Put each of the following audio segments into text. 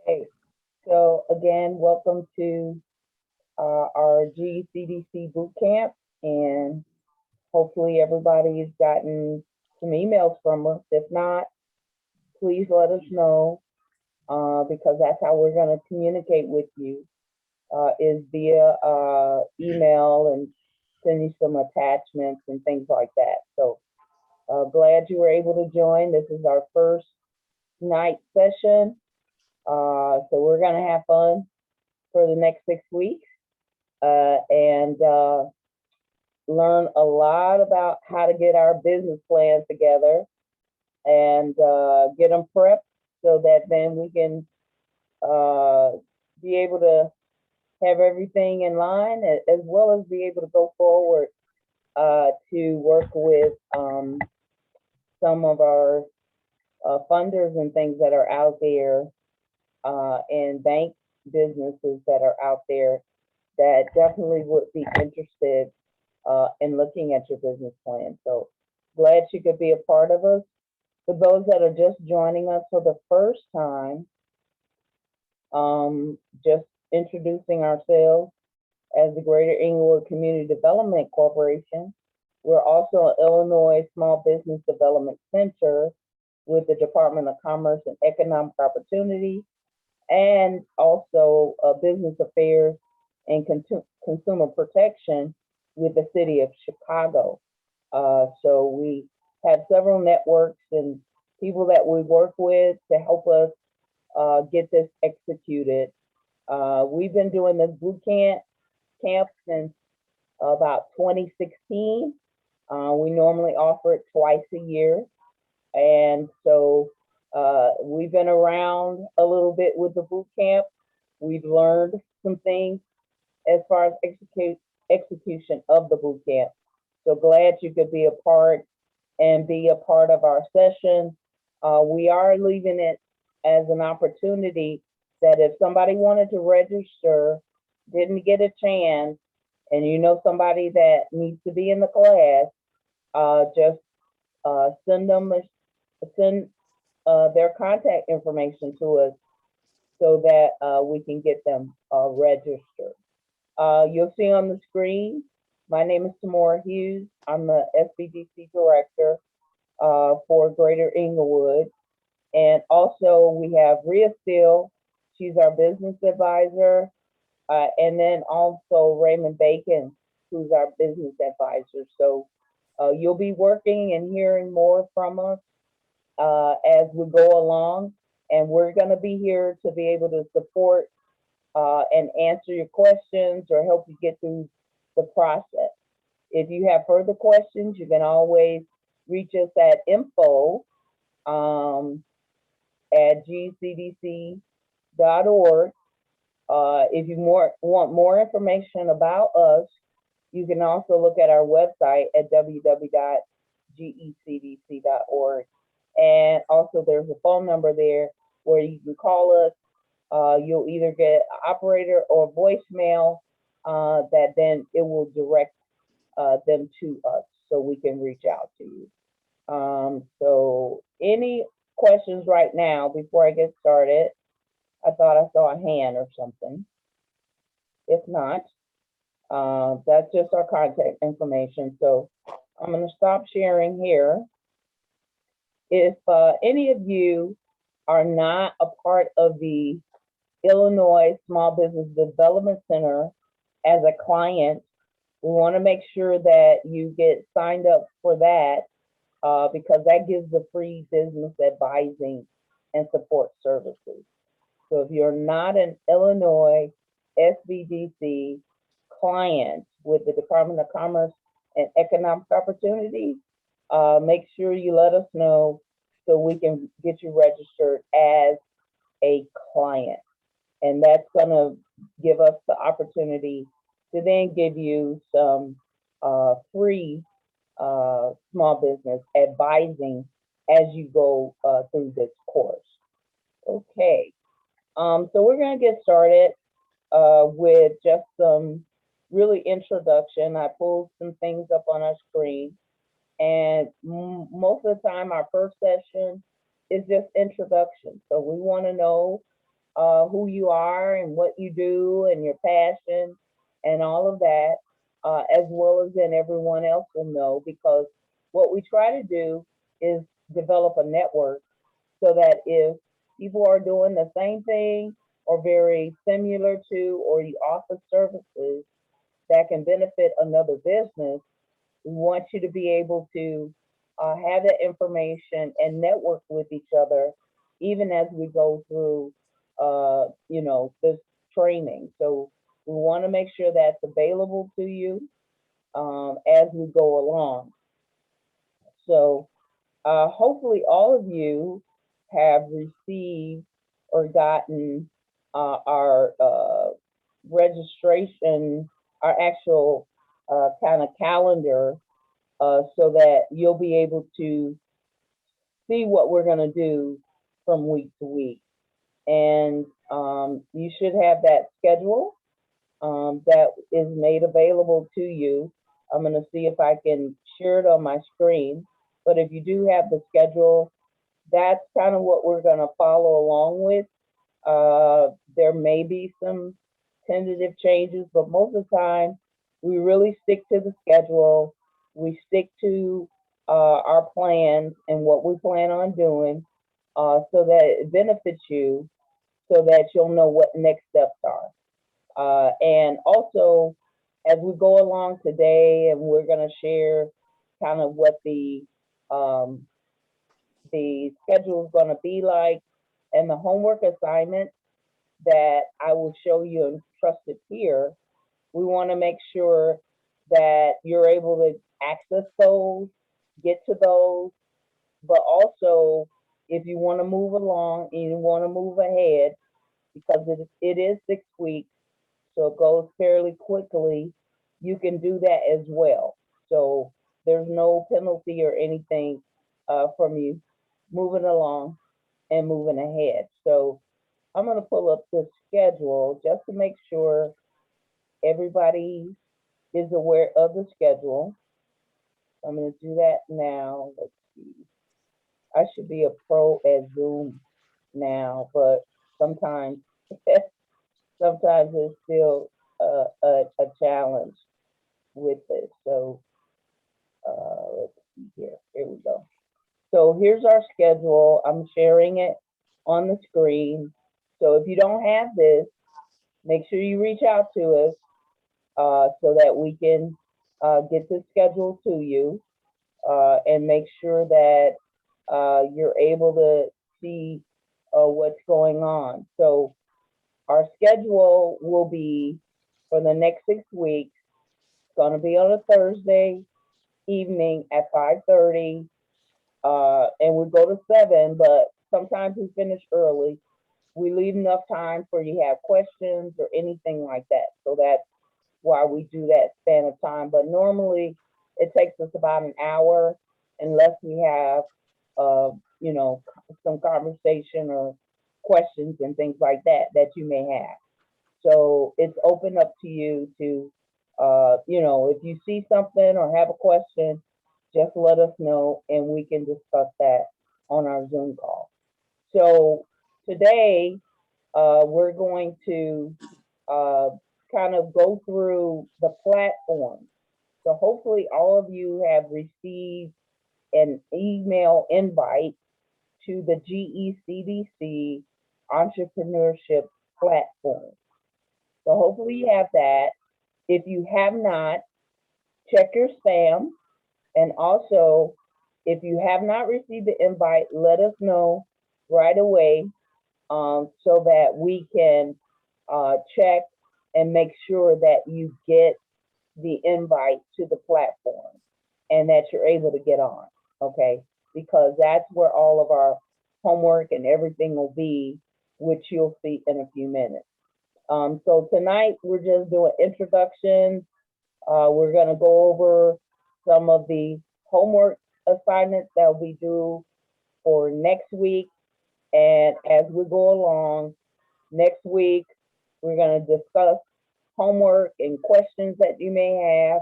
Hey, so again, welcome to our GECDC Bootcamp, and hopefully everybody's gotten some emails from us. If not, please let us know because that's how we're going to communicate with you is via email and send you some attachments and things like that. So glad you were able to join. This is our first night session, so we're going to have fun for the next 6 weeks. And learn a lot about how to get our business plans together and get them prepped so that then we can uh, be able to have everything in line as well as be able to go forward to work with some of our funders and things that are out there and bank businesses that are out there that definitely would be interested in looking at your business plan. So glad you could be a part of us. For those that are just joining us for the first time, just introducing ourselves as the Greater Englewood Community Development Corporation. We're also an Illinois Small Business Development Center with the Department of Commerce and Economic Opportunity, and also business affairs and consumer protection with the city of Chicago. So we have several networks and people that we work with to help us get this executed. We've been doing this boot camp since about 2016. We normally offer it twice a year. And so we've been around a little bit with the boot camp. We've learned some things as far as execution of the boot camp. So glad you could be a part and be a part of our session. We are leaving it as an opportunity that if somebody wanted to register, didn't get a chance, and you know somebody that needs to be in the class, just send their contact information to us so that we can get them registered. You'll see on the screen, my name is Tamora Hughes. I'm the SBDC director for Greater Englewood. And also we have Rhea Steele, she's our business advisor. And then also Raymond Bacon, who's our business advisor. So you'll be working and hearing more from us as we go along. And we're gonna be here to be able to support and answer your questions or help you get through the process. If you have further questions, you can always reach us at info at gcdc.org. If you want more information about us, you can also look at our website at www.gecdc.org. And also there's a phone number there where you can call us. You'll either get an operator or voicemail that then it will direct them to us so we can reach out to you. So any questions right now before I get started? I thought I saw a hand or something. If not, that's just our contact information. So I'm going to stop sharing here. If any of you are not a part of the Illinois Small Business Development Center as a client, we want to make sure that you get signed up for that because that gives the free business advising and support services. So if you're not an Illinois SBDC client with the Department of Commerce and Economic Opportunity, make sure you let us know so we can get you registered as a client. And that's gonna give us the opportunity to then give you some free small business advising as you go through this course. Okay, so we're gonna get started with just some really introduction. I pulled some things up on our screen, and most of the time our first session is just introduction. So we wanna know who you are and what you do and your passion and all of that, as well as then everyone else will know, because what we try to do is develop a network so that if people are doing the same thing or very similar to, or you offer services that can benefit another business, we want you to be able to have that information and network with each other, even as we go through, this training. So we want to make sure that's available to you as we go along. So hopefully all of you have received or gotten our registration, our actual kind of calendar, so that you'll be able to see what we're going to do from week to week. And you should have that schedule that is made available to you. I'm going to see if I can share it on my screen. But if you do have the schedule, that's kind of what we're going to follow along with. There may be some tentative changes, but most of the time, we really stick to the schedule. We stick to our plans and what we plan on doing, so that it benefits you, so that you'll know what next steps are. And also, as we go along today, and we're going to share kind of what um, the schedule is going to be like, and the homework assignments that I will show you and trusted here. We want to make sure that you're able to access those, get to those, but also if you want to move along and you want to move ahead, because it is 6 weeks, so it goes fairly quickly, you can do that as well. So there's no penalty or anything from you moving along and moving ahead. So I'm going to pull up the schedule just to make sure everybody is aware of the schedule. I'm going to do that now. Let's see. I should be a pro at Zoom now, but sometimes sometimes it's still a challenge with it. So let's see here. Here we go. So here's our schedule. I'm sharing it on the screen. So if you don't have this, make sure you reach out to us so that we can get the schedule to you and make sure that you're able to see what's going on. So our schedule will be for the next 6 weeks. It's going to be on a Thursday evening at 5:30, and we go to 7, but sometimes we finish early. We leave enough time for you to have questions or anything like that. So that's why we do that span of time. But normally it takes us about an hour, unless we have, uh, you know, some conversation or questions and things like that that you may have. So it's open up to you to, if you see something or have a question, just let us know and we can discuss that on our Zoom call. So today, we're going to uh, kind of go through the platform. So hopefully all of you have received an email invite to the GECDC entrepreneurship platform. So hopefully you have that. If you have not, check your spam. And also, if you have not received the invite, let us know right away, so that we can check and make sure that you get the invite to the platform and that you're able to get on, okay? Because that's where all of our homework and everything will be, which you'll see in a few minutes. So tonight we're just doing introductions. We're going to go over some of the homework assignments that we do for next week. And as we go along, next week, we're going to discuss homework and questions that you may have,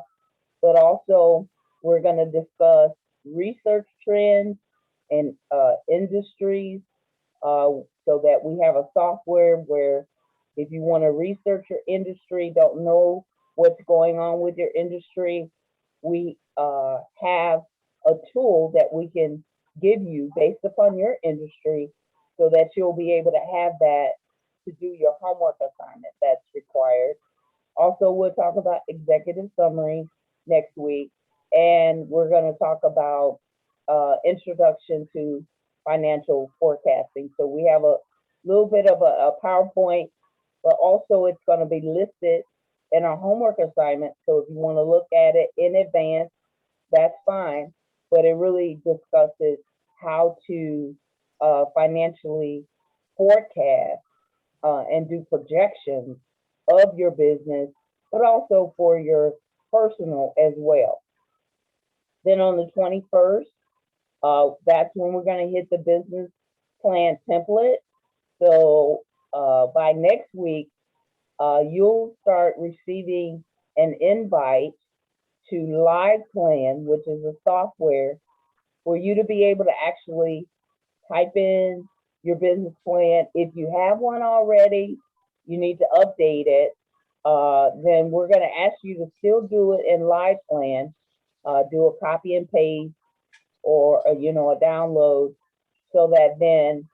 but also we're going to discuss research trends and industries so that we have a software where if you want to research your industry, don't know what's going on with your industry, we have a tool that we can give you based upon your industry so that you'll be able to have that to do your homework assignment that's required. Also, we'll talk about executive summary next week, and we're going to talk about introduction to financial forecasting. So we have a little bit of a PowerPoint, but also it's going to be listed in our homework assignment. So if you want to look at it in advance, that's fine. But it really discusses how to financially forecast and do projections of your business, but also for your personal as well. Then on the 21st, that's when we're going to hit the business plan template. So by next week, you'll start receiving an invite to Live Plan, which is a software for you to be able to actually type in your business plan. If you have one already, you need to update it. Then we're going to ask you to still do it in Live Plan, do a copy and paste or a download, so that then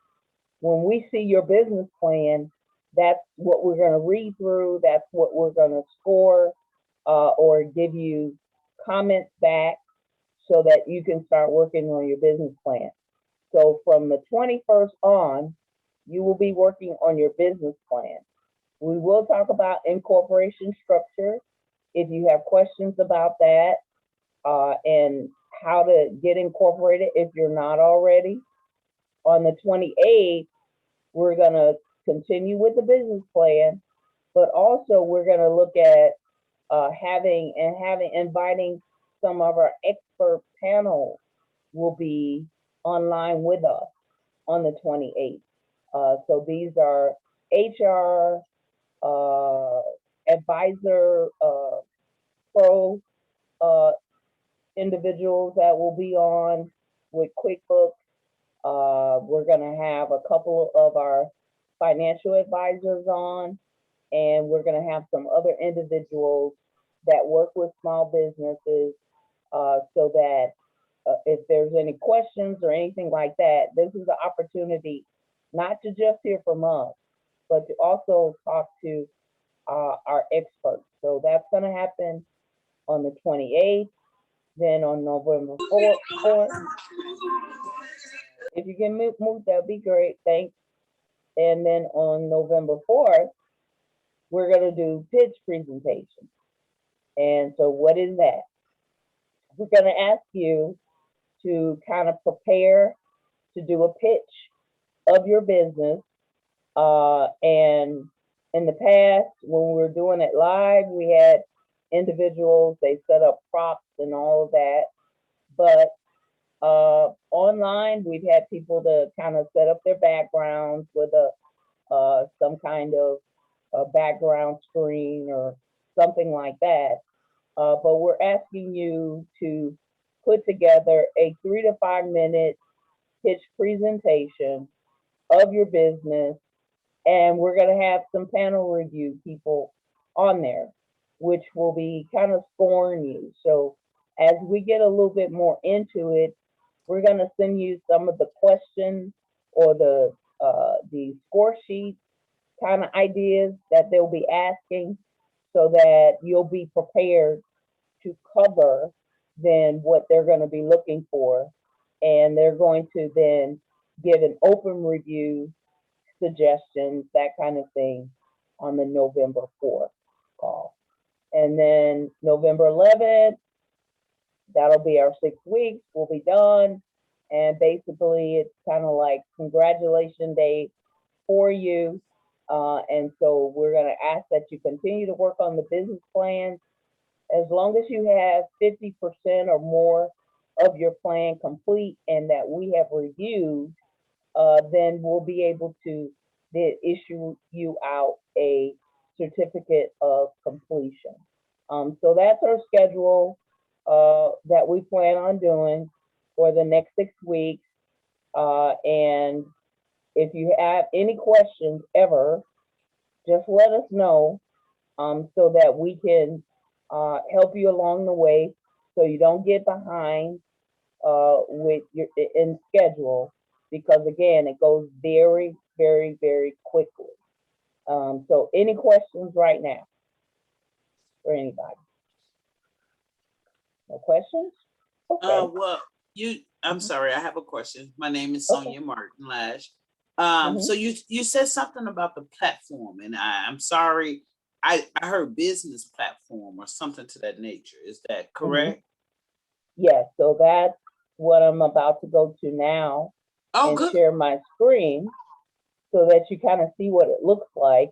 when we see your business plan, that's what we're going to read through. That's what we're going to score or give you comments back so that you can start working on your business plan. So from the 21st on, you will be working on your business plan. We will talk about incorporation structure if you have questions about that and how to get incorporated if you're not already. On the 28th, we're going to continue with the business plan, but also we're going to look at inviting some of our expert panel will be online with us on the 28th. So these are HR, advisor, pro individuals that will be on with QuickBooks. We're going to have a couple of our financial advisors on, and we're going to have some other individuals that work with small businesses so that if there's any questions or anything like that, this is the opportunity not to just hear from us, but to also talk to our experts. So that's going to happen on the 28th. Then on November 4th, if you can move, that'd be great. Thanks. And then on November 4th, we're going to do pitch presentation. And so what is that? We're going to ask you to kind of prepare to do a pitch of your business. And in the past, when we were doing it live, we had individuals, they set up props and all of that. But online, we've had people to kind of set up their backgrounds with some kind of a background screen or something like that. But we're asking you to put together a 3 to 5 minute pitch presentation of your business. And we're going to have some panel review people on there, which will be kind of scoring you. So as we get a little bit more into it, we're going to send you some of the questions or the score sheets kind of ideas that they'll be asking so that you'll be prepared to cover then what they're going to be looking for. And they're going to then give an open review, suggestions, that kind of thing on the November 4th call. And then November 11th, that'll be our 6 weeks. We'll be done. And basically, it's kind of like congratulations day for you. And so we're going to ask that you continue to work on the business plan. As long as you have 50% or more of your plan complete and that we have reviewed, then we'll be able to then issue you out a certificate of completion. So that's our schedule that we plan on doing for the next 6 weeks. And if you have any questions ever, just let us know, so that we can help you along the way, so you don't get behind with your in schedule, because again, it goes very, very, very quickly. So any questions right now for anybody? No questions? Okay. Well, I'm Mhm. sorry, I have a question. My name is Okay. Sonia Martin Lash. Hmm. So you said something about the platform, and I'm sorry, I heard business platform or something to that nature. Is that Hmm. correct? Yes, so that's what I'm about to go to now Oh, and good. share my screen so that you kind of see what it looks like.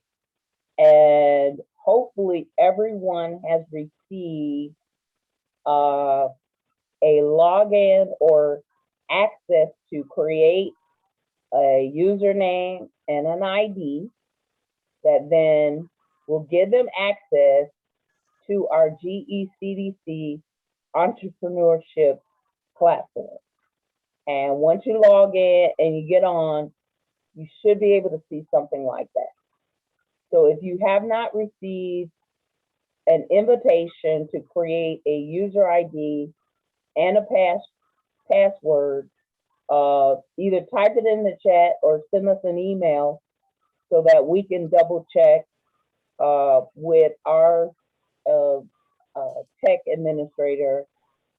And hopefully everyone has received uh, a login or access to create a username and an ID that then will give them access to our GECDC entrepreneurship platform. And once you log in and you get on, you should be able to see something like that. So if you have not received an invitation to create a user ID and a password, either type it in the chat or send us an email so that we can double check with our uh, tech administrator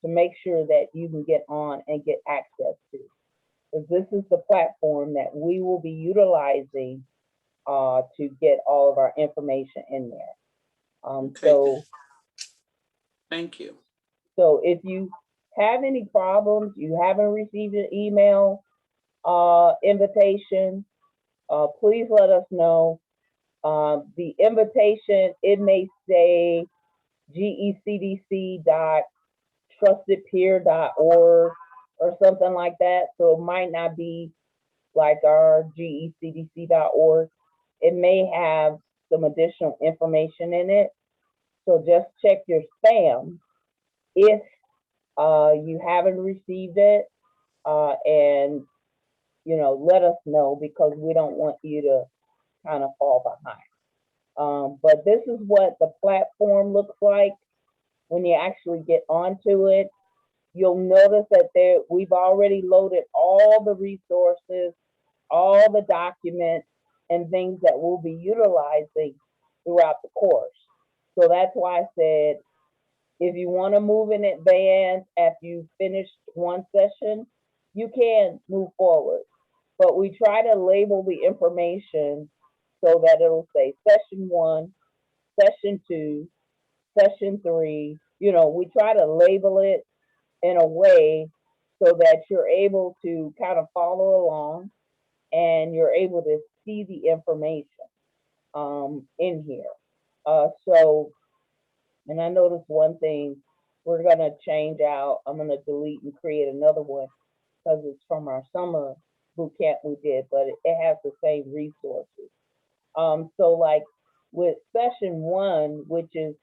to make sure that you can get on and get access to. Because this is the platform that we will be utilizing to get all of our information in there. Um, Okay, so, thank you. so if you have any problems, you haven't received an email invitation, please let us know. The invitation, it may say gecdc.trustedpeer.org or something like that. So it might not be like our gecdc.org. It may have some additional information in it. So just check your spam if you haven't received it, and let us know, because we don't want you to kind of fall behind. But this is what the platform looks like when you actually get onto it. You'll notice that we've already loaded all the resources, all the documents, and things that we'll be utilizing throughout the course. So that's why I said, if you want to move in advance after you finish one session, you can move forward. But we try to label the information so that it'll say session one, session two, session three. We try to label it in a way so that you're able to kind of follow along and you're able to see the information in here. So, and I noticed one thing, we're going to change out. I'm going to delete and create another one because it's from our summer boot camp we did, but it has the same resources. So like with session one, which is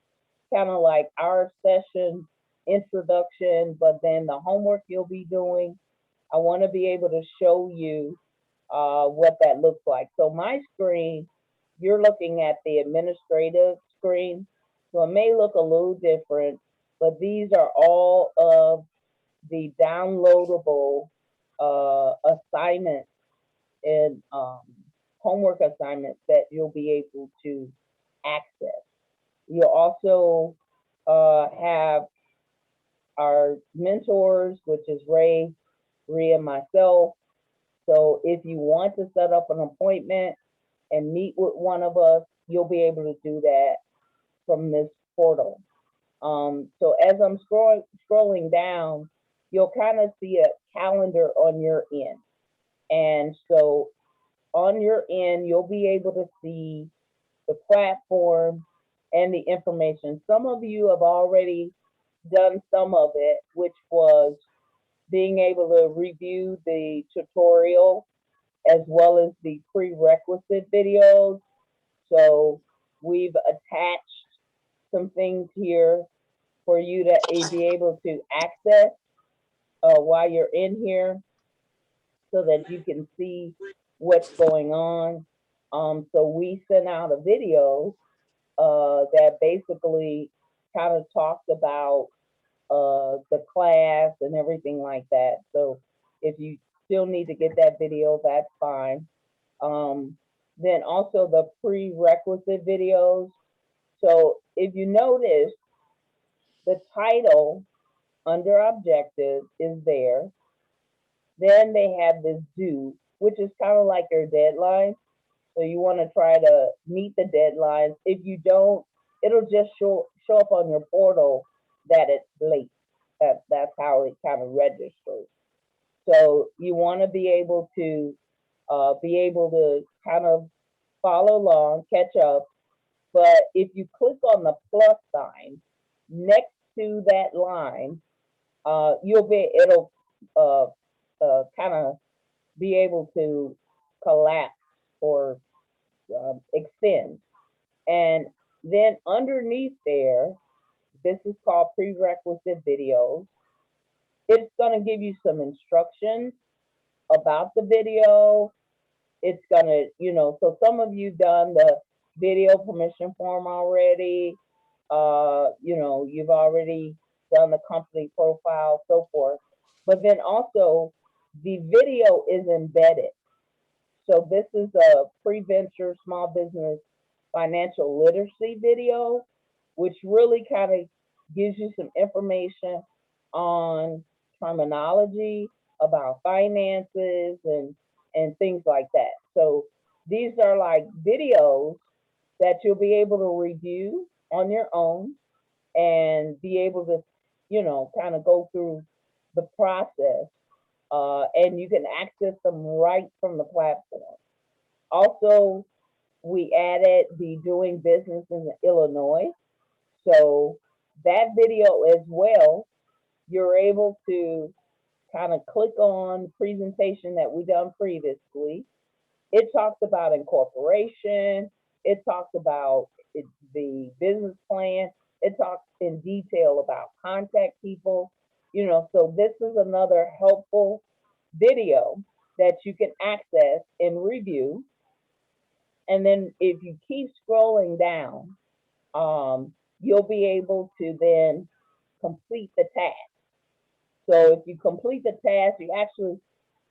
kind of like our session introduction, but then the homework you'll be doing, I want to be able to show you what that looks like. So my screen, you're looking at the administrative screen. So it may look a little different, but these are all of the downloadable assignments and homework assignments that you'll be able to access. You'll also have our mentors, which is Ray, Rhea, and myself. So if you want to set up an appointment and meet with one of us, you'll be able to do that from this portal. So as I'm scrolling down, you'll kind of see a calendar on your end. And so on your end, you'll be able to see the platform and the information. Some of you have already done some of it, which was being able to review the tutorial as well as the prerequisite videos. So we've attached some things here for you to be able to access while you're in here so that you can see what's going on. So we sent out a video that basically kind of talked about the class and everything like that. So if you still need to get that video, that's fine. Then also the prerequisite videos. So if you notice, the title under objectives is there. Then they have this due, which is kind of like your deadline. So you want to try to meet the deadlines. If you don't, it'll just show up on your portal that it's late. That's how it kind of registers. So you want to be able to kind of follow along, catch up. But if you click on the plus sign next to that line, it'll kind of be able to collapse or extend. And then underneath there, this is called prerequisite videos. It's going to give you some instructions about the video. It's going to, so some of you done the video permission form already. You've already done the company profile, so forth. But then also the video is embedded. So this is a pre-venture small business financial literacy video, which really kind of gives you some information on terminology about finances and things like that. So these are like videos that you'll be able to review on your own and be able to, kind of go through the process. And you can access them right from the platform. Also, we added the doing business in Illinois. So that video as well, you're able to kind of click on presentation that we done previously. It talks about incorporation. It talks about the business plan. It talks in detail about contact people. So this is another helpful video that you can access and review. And then if you keep scrolling down, you'll be able to then complete the task. So if you complete the task, you actually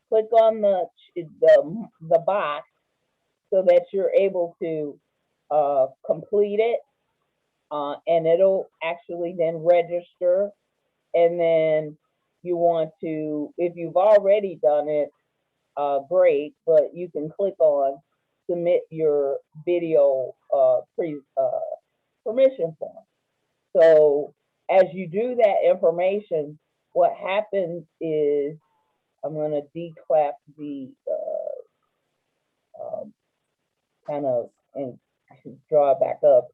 click on the box so that you're able to complete it, and it'll actually then register. And then you want to, if you've already done it, great, but you can click on submit your video permission form. So as you do that information, what happens is, I'm going to declap the kind of, and I should draw it back up.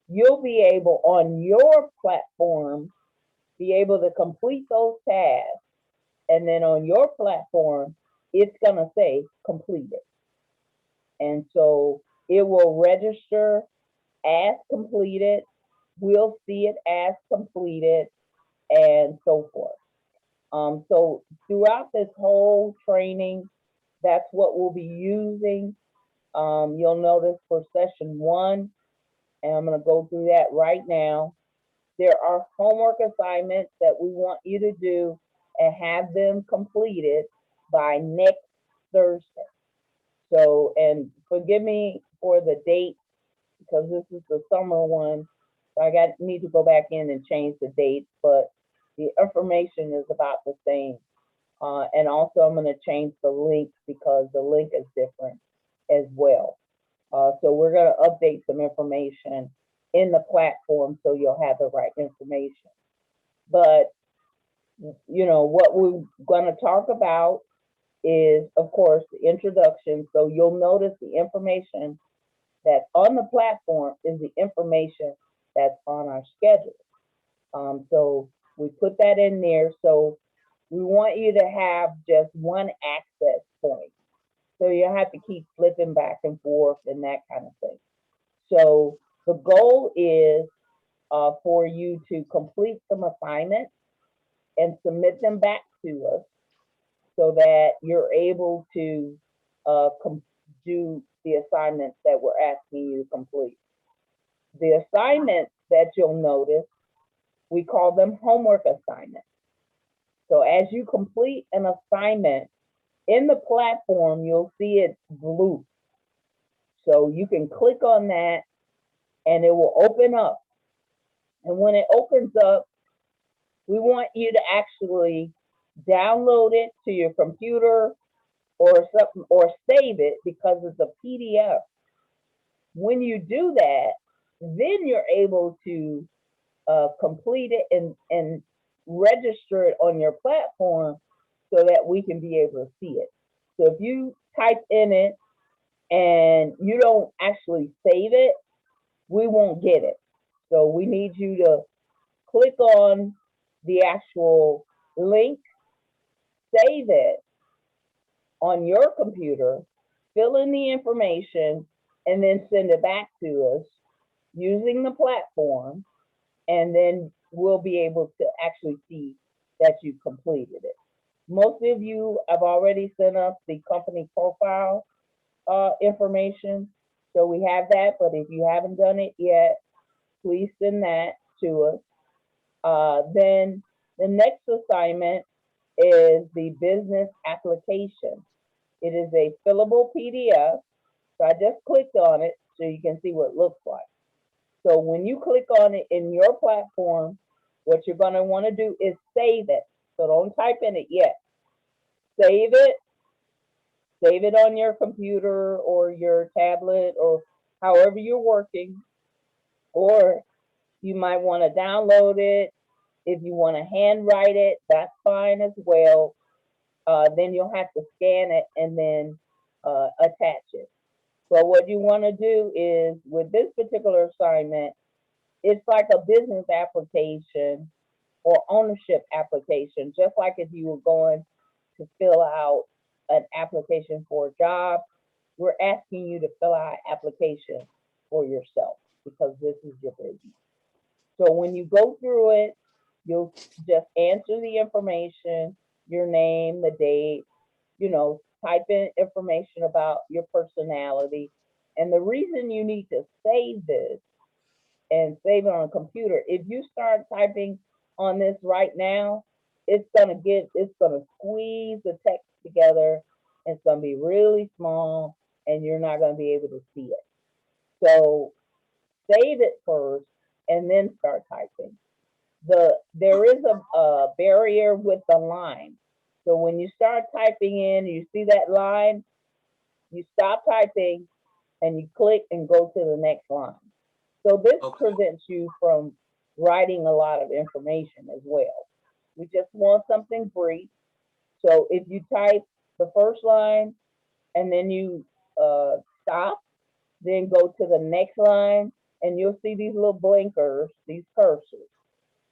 You'll be able on your platform, be able to complete those tasks. And then on your platform, it's going to say completed. And so it will register as completed. We'll see it as completed and so forth. So throughout this whole training, that's what we'll be using. You'll notice for session 1, and I'm going to go through that right now. There are homework assignments that we want you to do and have them completed by next Thursday. So, and forgive me for the date because this is the summer one. So I need to go back in and change the dates, but the information is about the same. And also I'm going to change the link because the link is different as well. So we're going to update some information in the platform so you'll have the right information. But, what we're going to talk about is, of course, the introduction. So you'll notice the information that's on the platform is the information that's on our schedule. So we put that in there. So we want you to have just one access point. So you have to keep flipping back and forth and that kind of thing. So the goal is for you to complete some assignments and submit them back to us so that you're able to do the assignments that we're asking you to complete. The assignments that you'll notice, we call them homework assignments. So as you complete an assignment in the platform, you'll see it blue. So you can click on that and it will open up. And when it opens up, we want you to actually download it to your computer or something, or save it because it's a PDF. When you do that, then you're able to complete it and register it on your platform so that we can be able to see it. So if you type in it and you don't actually save it, we won't get it. So we need you to click on the actual link, save it on your computer, fill in the information, and then send it back to us using the platform, and then we'll be able to actually see that you completed it. Most of you have already sent us the company profile information, so we have that, but if you haven't done it yet, please send that to us. Then the next assignment is the business application. It is a fillable PDF. So I just clicked on it so you can see what it looks like. So when you click on it in your platform, what you're going to want to do is save it. So don't type in it yet. Save it. Save it on your computer or your tablet or however you're working. Or you might want to download it. If you want to handwrite it, that's fine as well. Then you'll have to scan it and then attach it. So what you want to do is, with this particular assignment, it's like a business application or ownership application, just like if you were going to fill out an application for a job. We're asking you to fill out an application for yourself because this is your business. So when you go through it, you'll just answer the information, your name, the date, type in information about your personality. And the reason you need to save this and save it on a computer, if you start typing on this right now, it's gonna squeeze the text together. It's gonna be really small and you're not gonna be able to see it. So save it first and then start typing. There is a barrier with the line. So when you start typing in, you see that line, you stop typing and you click and go to the next line. So this prevents you from writing a lot of information as well. We just want something brief. So if you type the first line and then you stop, then go to the next line, and you'll see these little blinkers, these cursors.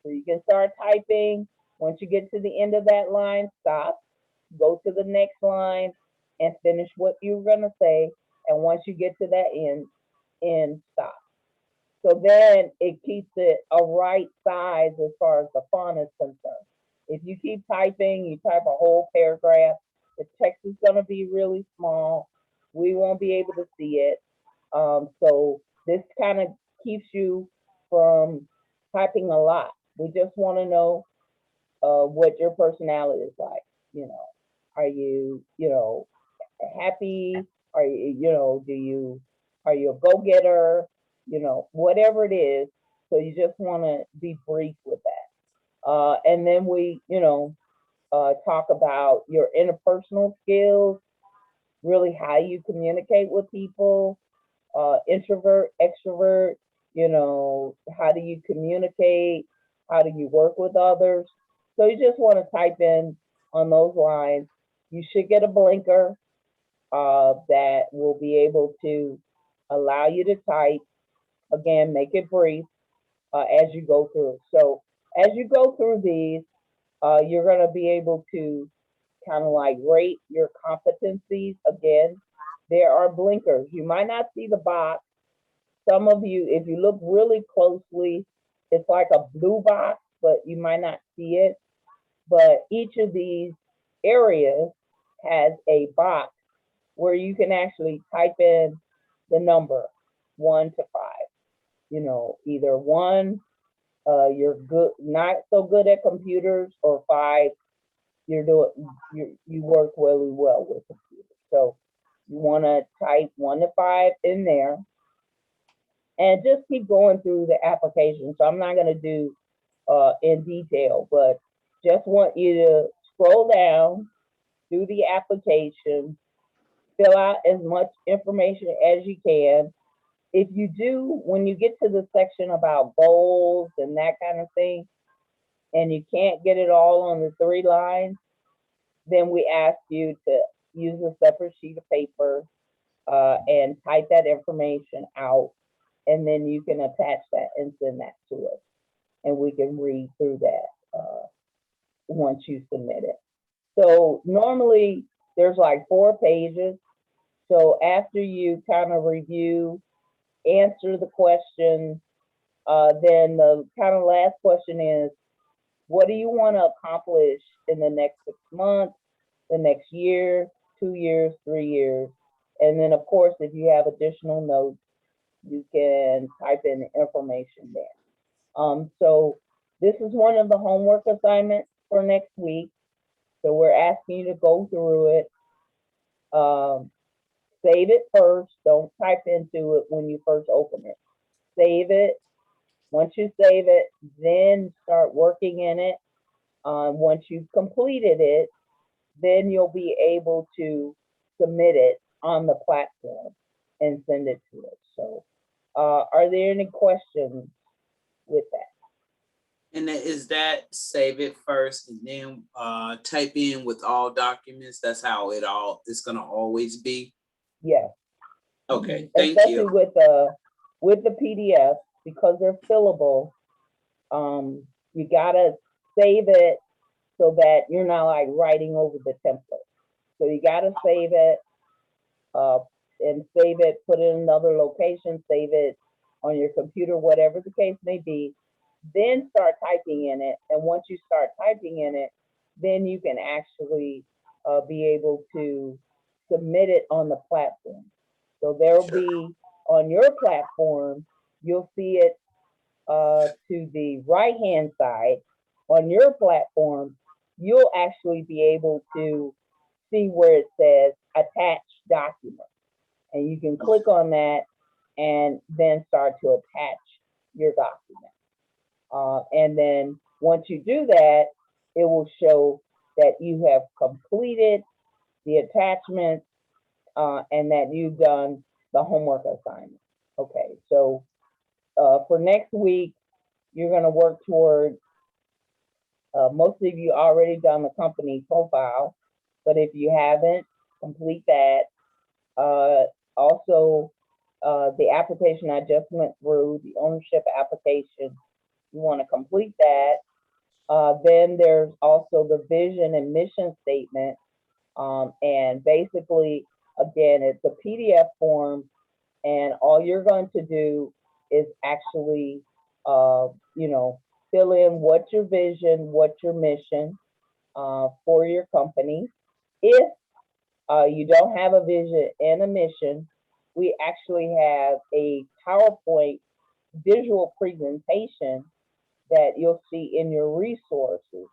So you can start typing. Once you get to the end of that line, stop, go to the next line, and finish what you're going to say. And once you get to that end, stop. So then it keeps it a right size as far as the font is concerned. If you keep typing, you type a whole paragraph, the text is going to be really small. We won't be able to see it. So this kind of keeps you from typing a lot. We just want to know what your personality is like. Are you, happy? Are you, are you a go-getter? Whatever it is. So you just want to be brief with that. And then we, talk about your interpersonal skills, really how you communicate with people, introvert, extrovert, how do you communicate? How do you work with others? So you just want to type in on those lines. You should get a blinker that will be able to allow you to type. Again, make it brief as you go through. So as you go through these, you're going to be able to kind of like rate your competencies. Again, there are blinkers. You might not see the box. Some of you, if you look really closely, it's like a blue box, but you might not see it. But each of these areas has a box where you can actually type in the number 1 to 5. You know, either 1, you're good, not so good at computers, or 5, you work really well with computers. So you want to type 1 to 5 in there, and just keep going through the application. So I'm not going to do in detail, but just want you to scroll down through the application, fill out as much information as you can. If you do, when you get to the section about goals and that kind of thing, and you can't get it all on the 3 lines, then we ask you to use a separate sheet of paper and type that information out, and then you can attach that and send that to us, and we can read through that once you submit it. So normally there's like 4 pages. So after you kind of review, answer the question, then the kind of last question is, what do you want to accomplish in the next 6 months, the next year, 2 years, 3 years? And then of course, if you have additional notes, you can type in the information there. So this is one of the homework assignments for next week. So we're asking you to go through it. Save it first. Don't type into it when you first open it. Save it. Once you save it, then start working in it. Once you've completed it, then you'll be able to submit it on the platform and send it to us. So are there any questions with that? And is that save it first and then type in with all documents? That's how it's gonna always be. Yes. Okay, thank Especially you. with the PDF, because they're fillable. You gotta save it so that you're not like writing over the template. So you gotta save it and save it, put it in another location, save it on your computer, whatever the case may be. Then start typing in it. And once you start typing in it, then you can actually be able to submit it on the platform. So there'll be on your platform, you'll see it to the right-hand side. On your platform, you'll actually be able to see where it says attach document. And you can click on that and then start to attach your document. And then once you do that, it will show that you have completed the attachments and that you've done the homework assignment. Okay, so for next week, you're going to work toward, most of you already done the company profile, but if you haven't, complete that. Also, the application I just went through, the ownership application, you want to complete that. Then there's also the vision and mission statement. And basically, again, it's a PDF form, and all you're going to do is actually, you know, fill in what's your vision, what's your mission for your company. If you don't have a vision and a mission, we actually have a PowerPoint visual presentation that you'll see in your resources.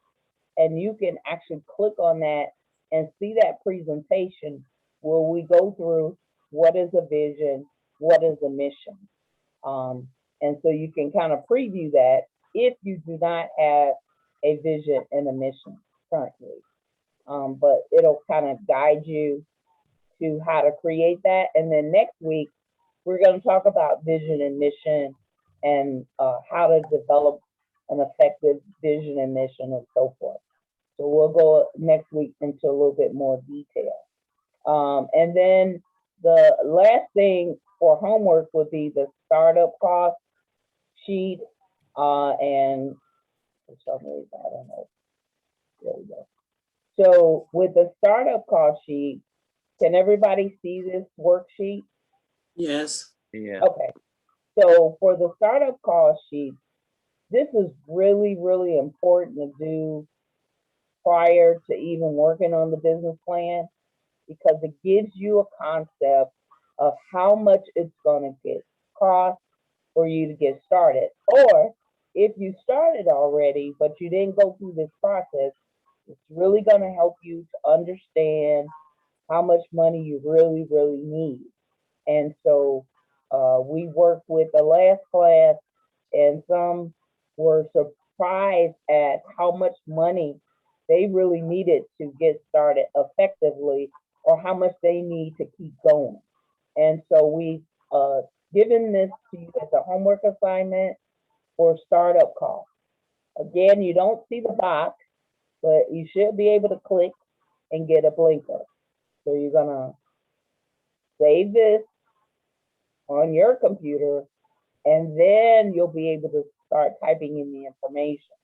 And you can actually click on that and see that presentation where we go through what is a vision, what is a mission. And so you can kind of preview that if you do not have a vision and a mission currently. But it'll kind of guide you to how to create that. And then next week, we're going to talk about vision and mission and how to develop an effective vision and mission and so forth. So we'll go next week into a little bit more detail. And then the last thing for homework would be the startup cost sheet. And for some reason, I don't know. There we go. So with the startup cost sheet, can everybody see this worksheet? Yes. Yeah. Okay. So for the startup cost sheet, this is really, really important to do prior to even working on the business plan. because it gives you a concept of how much it's going to cost for you to get started. Or if you started already, but you didn't go through this process, it's really going to help you to understand how much money you really, really need. And so we worked with the last class, and some were surprised at how much money they really needed to get started effectively, or how much they need to keep going. And so we given this to you as a homework assignment for startup costs. Again, you don't see the box, but you should be able to click and get a blinker. So you're gonna save this on your computer, and then you'll be able to start typing in the information.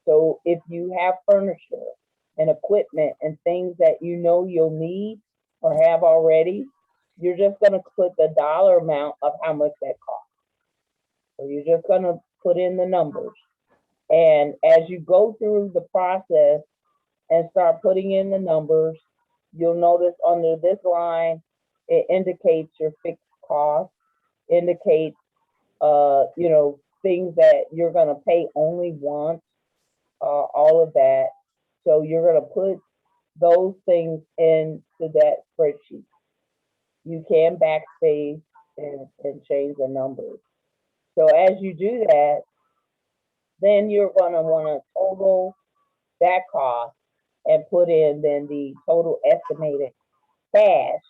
So if you have furniture and equipment and things that you know you'll need or have already, you're just going to put the dollar amount of how much that costs. So you're just going to put in the numbers. And as you go through the process and start putting in the numbers, you'll notice under this line, it indicates your fixed cost, indicates, you know, things that you're going to pay only once, all of that. So you're going to put those things into that spreadsheet. You can backspace and change the numbers. So as you do that, then you're going to want to total that cost and put in then the total estimated cash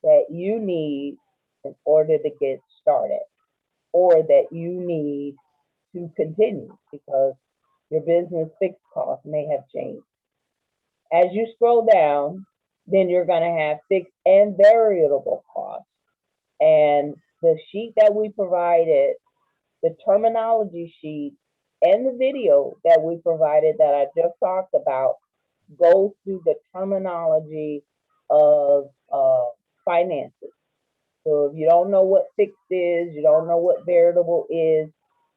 that you need in order to get started, or that you need to continue, because your business fixed costs may have changed. As you scroll down, then you're going to have fixed and variable costs. And the sheet that we provided, the terminology sheet, and the video that we provided that I just talked about goes through the terminology of finances. So if you don't know what fixed is, you don't know what variable is,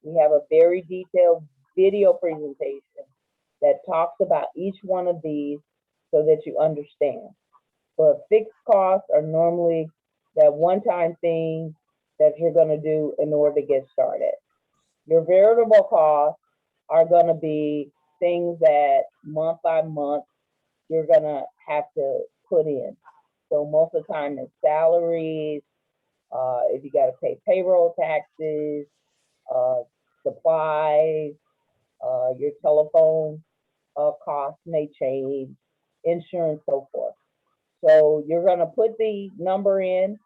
we have a very detailed video presentation that talks about each one of these so that you understand. But fixed costs are normally that one-time thing that you're going to do in order to get started. Your variable costs are going to be things that month by month you're going to have to put in. So most of the time it's salaries, if you got to pay payroll taxes, supplies, your telephone costs may change, insurance, so forth. So you're going to put the number in.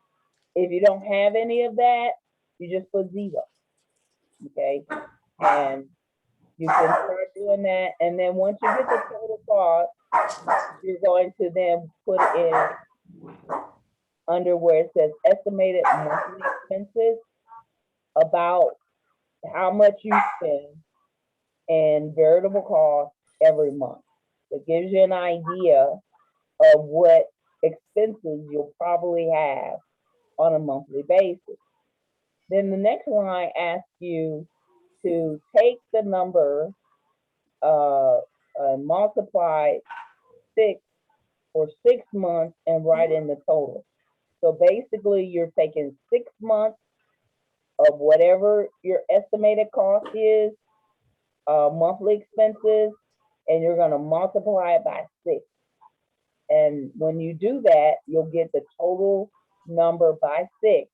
If you don't have any of that, you just put zero. Okay, and you can start doing that. And then once you get the total cost, you're going to then put in under where it says estimated monthly expenses, about how much you spend in variable costs every month. It gives you an idea of what expenses you'll probably have on a monthly basis. Then the next line asks you to take the number, multiply 6 for 6 months and write in the total. So basically you're taking 6 months of whatever your estimated cost is, monthly expenses, and you're going to multiply it by 6. And when you do that, you'll get the total number by 6,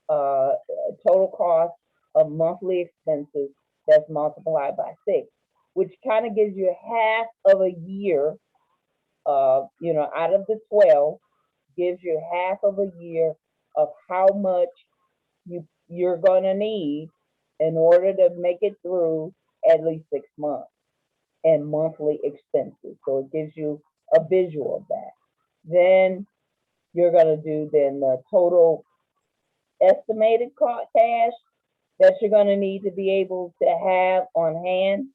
total cost of monthly expenses that's multiplied by 6, which kind of gives you half of a year, you know, out of the 12, gives you half of a year of how much you're going to need in order to make it through at least 6 months and monthly expenses. So it gives you a visual of that. Then you're going to do then the total estimated cash that you're going to need to be able to have on hand.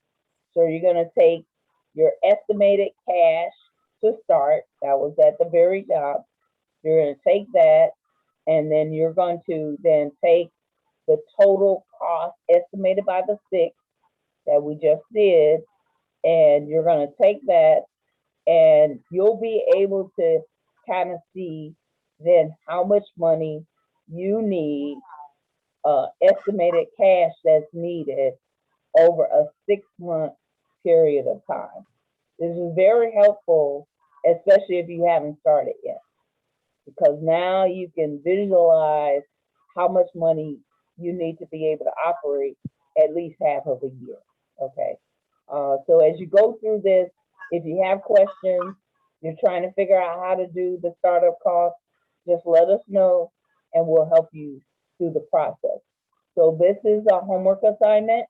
So you're going to take your estimated cash to start. That was at the very top. You're going to take that, and then you're going to then take the total cost estimated by the 6 that we just did, and you're going to take that, and you'll be able to kind of see then how much money you need, estimated cash that's needed over a 6-month period of time. This is very helpful, especially if you haven't started yet, because now you can visualize how much money you need to be able to operate at least half of a year, okay? So as you go through this, if you have questions, you're trying to figure out how to do the startup costs, just let us know and we'll help you through the process. So this is a homework assignment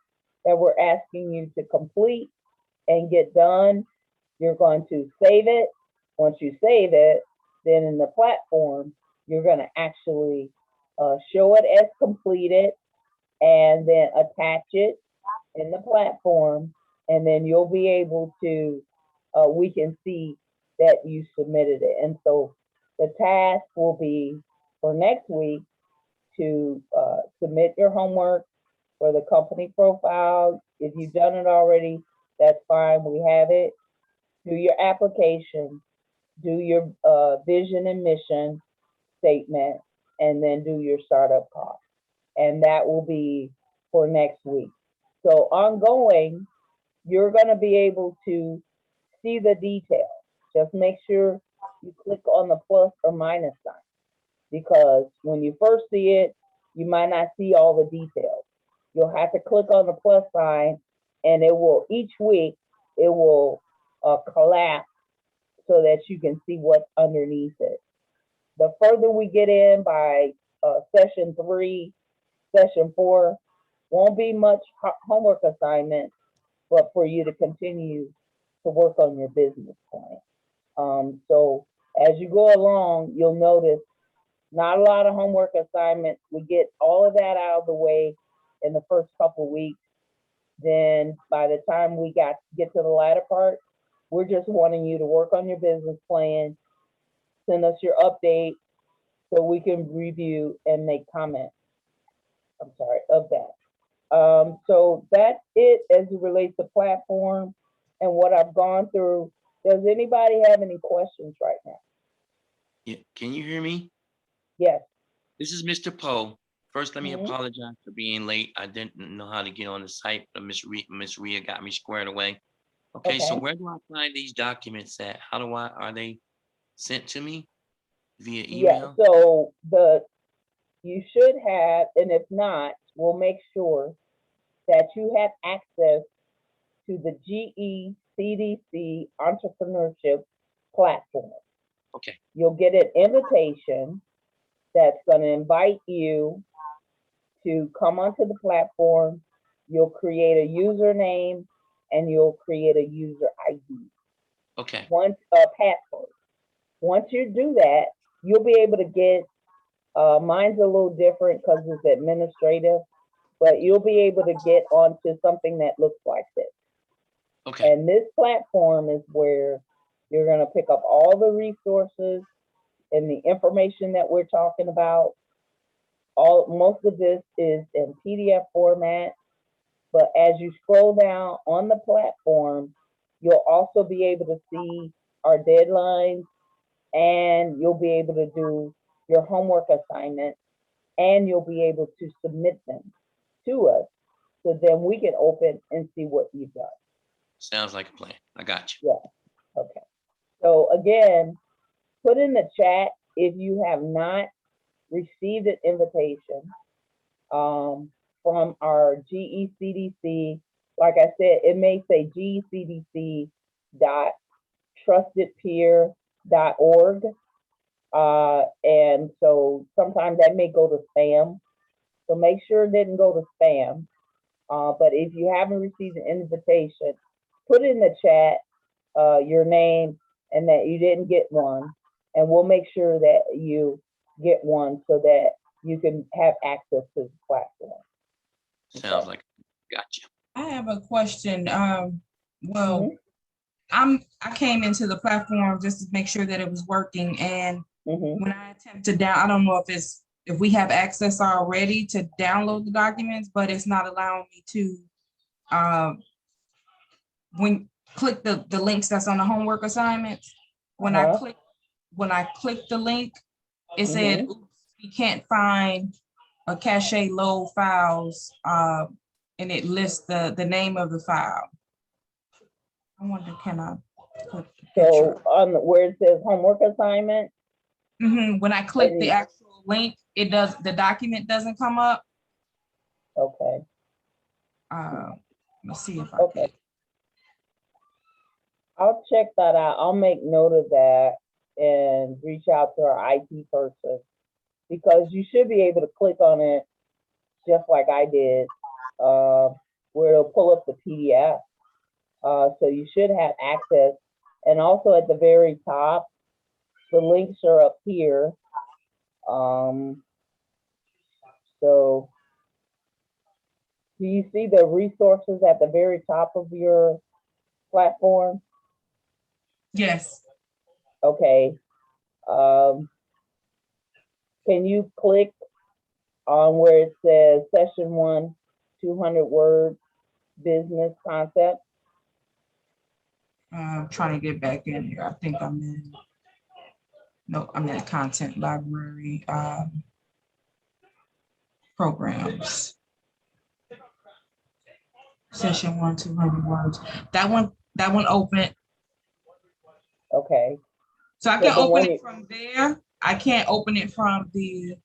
that we're asking you to complete and get done. You're going to save it. Once you save it, then in the platform, you're going to actually show it as completed and then attach it in the platform. And then you'll be able to, we can see that you submitted it. And so the task will be for next week to submit your homework for the company profile. If you've done it already, that's fine, we have it. Do your application, do your vision and mission statement, and then do your startup cost. And that will be for next week. So ongoing, you're gonna be able to see the details. Just make sure you click on the plus or minus sign, because when you first see it, you might not see all the details. You'll have to click on the plus sign, and it will, each week, it will collapse so that you can see what's underneath it. The further we get in by session 3, session 4, won't be much homework assignment, but for you to continue to work on your business plan. So as you go along, you'll notice not a lot of homework assignments. We get all of that out of the way in the first couple weeks. Then by the time we get to the latter part, we're just wanting you to work on your business plan, send us your update so we can review and make comments. I'm sorry, of that. So that's it as it relates to platform and what I've gone through. Does anybody have any questions right now? Yeah, can you hear me? Yes. This is Mr. Poe. First, let me apologize for being late. I didn't know how to get on the site, but Miss Rhea got me squared away. Okay, so where do I find these documents at? Are they sent to me via email? Yeah, so you should have, and if not, we'll make sure that you have access to the GECDC entrepreneurship platform. Okay. You'll get an invitation that's going to invite you to come onto the platform. You'll create a username and you'll create a user ID. Okay. Once a password. Once you do that, you'll be able to get, mine's a little different because it's administrative, but you'll be able to get onto something that looks like this. Okay. And this platform is where you're going to pick up all the resources and the information that we're talking about. Most of this is in PDF format, but as you scroll down on the platform, you'll also be able to see our deadlines, and you'll be able to do your homework assignments, and you'll be able to submit them to us so then we can open and see what you've done. Sounds like a plan. I got you. Yeah. Okay. So again, put in the chat if you have not received an invitation from our GECDC. Like I said, it may say GECDC.trustedpeer.org. And so sometimes that may go to spam. So make sure it didn't go to spam. But if you haven't received an invitation, put in the chat your name and that you didn't get one, and we'll make sure that you get one so that you can have access to the platform. Sounds like, gotcha. I have a question. Well, I came into the platform just to make sure that it was working, and when I attempted I don't know if we have access already to download the documents, but it's not allowing me to when click the links that's on the homework assignments. When I click when I clicked the link, it said, oops, we can't find a cache load files, and it lists the name of the file. I wonder, can I click the picture? So on where it says homework assignment, When I click the actual link, it does, the document doesn't come up. okay, Let's see if I okay. can. I'll check that out. I'll make note of that and reach out to our IT person, because you should be able to click on it just like I did, where it'll pull up the PDF. So you should have access. And also at the very top, the links are up here. So do you see the resources at the very top of your platform? Yes. Okay. Can you click on where it says session 1, 200 word business concept? I'm trying to get back in here. I think I'm in. No, I'm in content library, programs. Session 1, 200 words. That one open. Okay. So I can open it from there. I can't open it from the.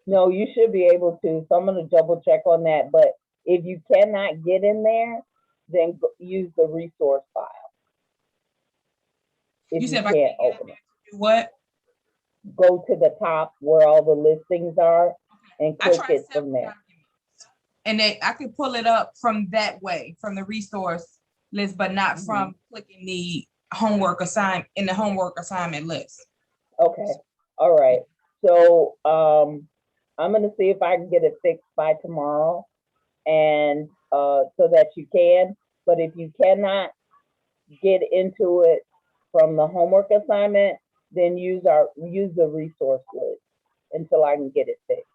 No, you should be able to. So I'm going to double check on that. But if you cannot get in there, then use the resource file. If you can't open it. What? Go to the top where all the listings are and click it from there. And I could pull it up from that way, from the resource list, but not from clicking the homework assignment list. Okay. All right. So I'm going to see if I can get it fixed by tomorrow, and so that you can. But if you cannot get into it from the homework assignment, then use the resource list until I can get it fixed.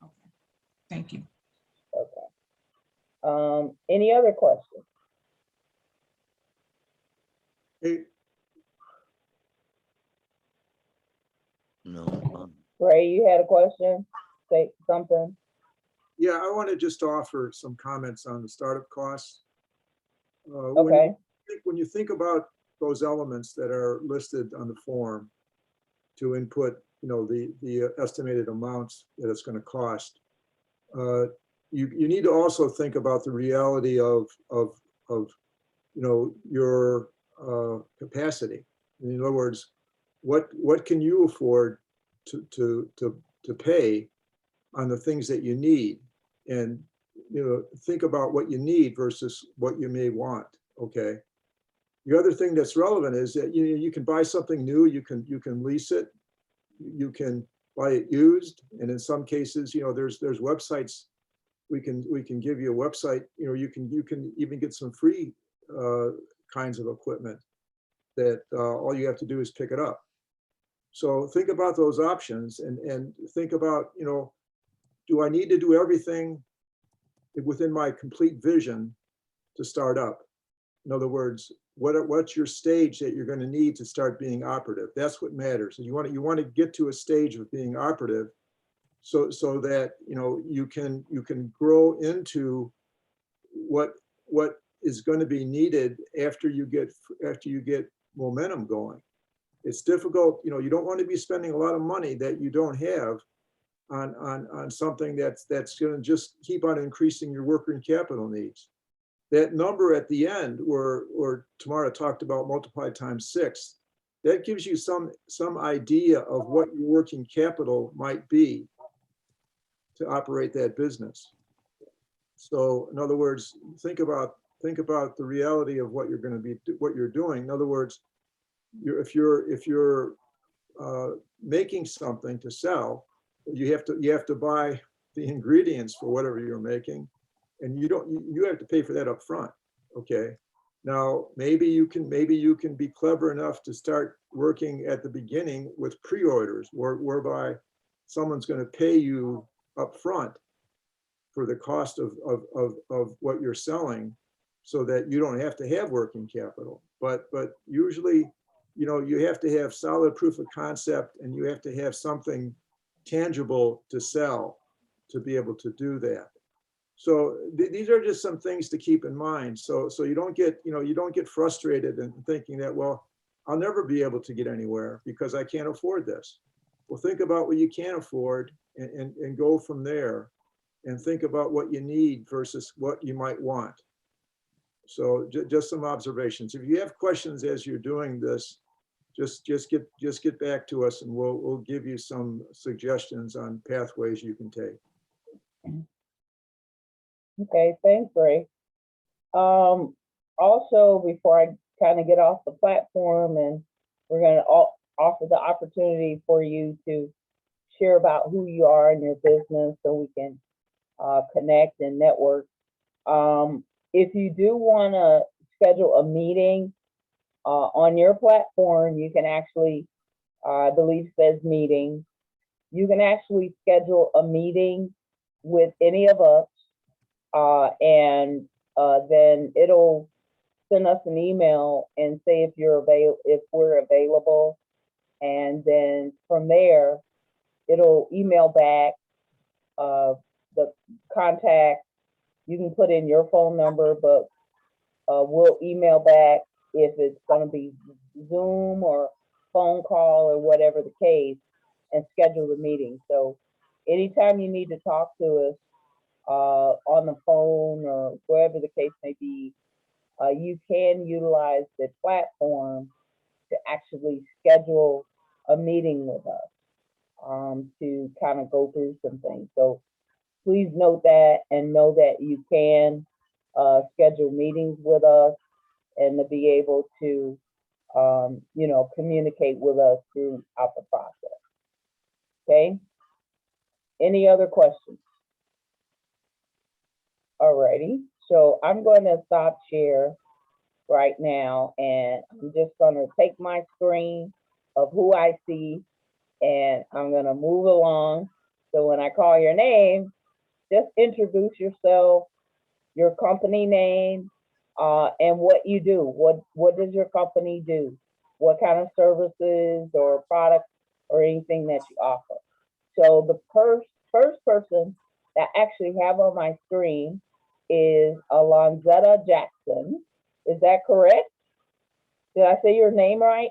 Okay. Thank you. Okay. Any other questions? No. Ray, you had a question? Say something. Yeah, I want to just offer some comments on the startup costs. Okay. When you think about those elements that are listed on the form to input, the estimated amounts that it's going to cost, you need to also think about the reality of your capacity. In other words, what can you afford to pay on the things that you need, and think about what you need versus what you may want. Okay. The other thing that's relevant is that you can buy something new, you can lease it, you can buy it used, and in some cases, there's websites. We can give you a website. You can even get some free kinds of equipment that all you have to do is pick it up. So think about those options and think about, do I need to do everything within my complete vision to start up? In other words, what's your stage that you're going to need to start being operative? That's what matters. And you want to get to a stage of being operative, so that you can grow into what is going to be needed after you get momentum going. It's difficult. You don't want to be spending a lot of money that you don't have on something that's going to just keep on increasing your working capital needs. That number at the end, where Tamara talked about multiplied times 6, that gives you some idea of what your working capital might be to operate that business. So in other words, think about the reality of what you're doing. In other words, if you're making something to sell, you have to buy the ingredients for whatever you're making, and you have to pay for that up front. Okay. Now maybe you can be clever enough to start working at the beginning with pre-orders, whereby someone's going to pay you up front for the cost of what you're selling, so that you don't have to have working capital. But usually you know, you have to have solid proof of concept, and you have to have something tangible to sell to be able to do that. So these are just some things to keep in mind. So you don't get, you know, you don't get frustrated and thinking that, well, I'll never be able to get anywhere because I can't afford this. Well, think about what you can afford and go from there, and think about what you need versus what you might want. So just some observations. If you have questions as you're doing this, just get back to us, and we'll give you some suggestions on pathways you can take. Okay, thanks, Ray. Also, before I kind of get off the platform, and we're going to offer the opportunity for you to share about who you are in your business so we can connect and network. If you do want to schedule a meeting on your platform, you can actually, I believe says meeting, you can actually schedule a meeting with any of us, and then it'll send us an email and say if we're available, and then from there it'll email back the contact. You can put in your phone number, but we'll email back if it's going to be Zoom or phone call or whatever the case, and schedule the meeting. So anytime you need to talk to us on the phone or wherever the case may be, you can utilize the platform to actually schedule a meeting with us to kind of go through some things. So please note that, and know that you can schedule meetings with us, and to be able to, you know, communicate with us throughout the process. Okay. Any other questions? Alrighty. So I'm going to stop share right now, and I'm just going to take my screen of who I see, and I'm going to move along. So when I call your name, just introduce yourself, your company name, and what you do. What does your company do? What kind of services or products or anything that you offer? So the first person that I actually have on my screen is Alonzetta Jackson. Is that correct? Did I say your name right?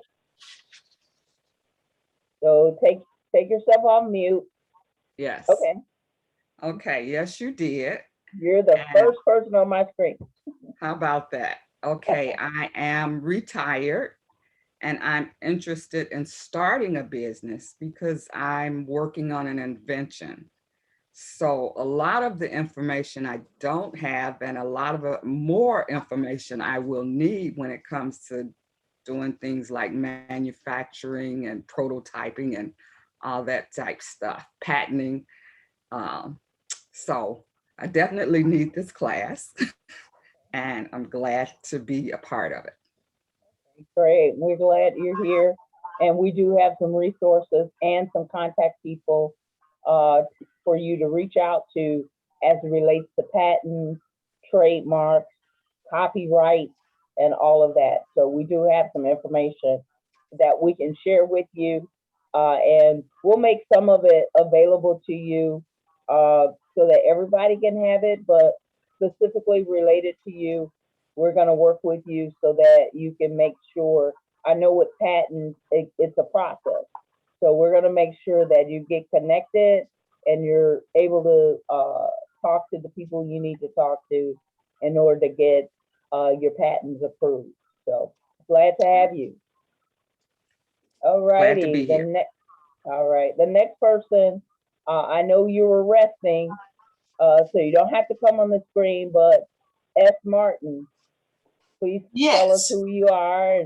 So take yourself off mute. Yes. Okay. Okay, yes, you did. You're the first person on my screen. How about that? Okay, I am retired, and I'm interested in starting a business because I'm working on an invention. So a lot of the information I don't have, and a lot of more information I will need when it comes to doing things like manufacturing and prototyping and all that type stuff, patenting. So I definitely need this class, and I'm glad to be a part of it. Great. We're glad you're here. And we do have some resources and some contact people for you to reach out to as it relates to patents, trademarks, copyright, and all of that. So we do have some information that we can share with you, and we'll make some of it available to you so that everybody can have it, but specifically related to you, we're going to work with you so that you can make sure. I know with patents, it's a process. So we're going to make sure that you get connected and you're able to talk to the people you need to talk to in order to get your patents approved. So glad to have you. All righty. Glad to be here. All right. The next person, I know you were resting, so you don't have to come on the screen, but S. Martin, please tell us who you are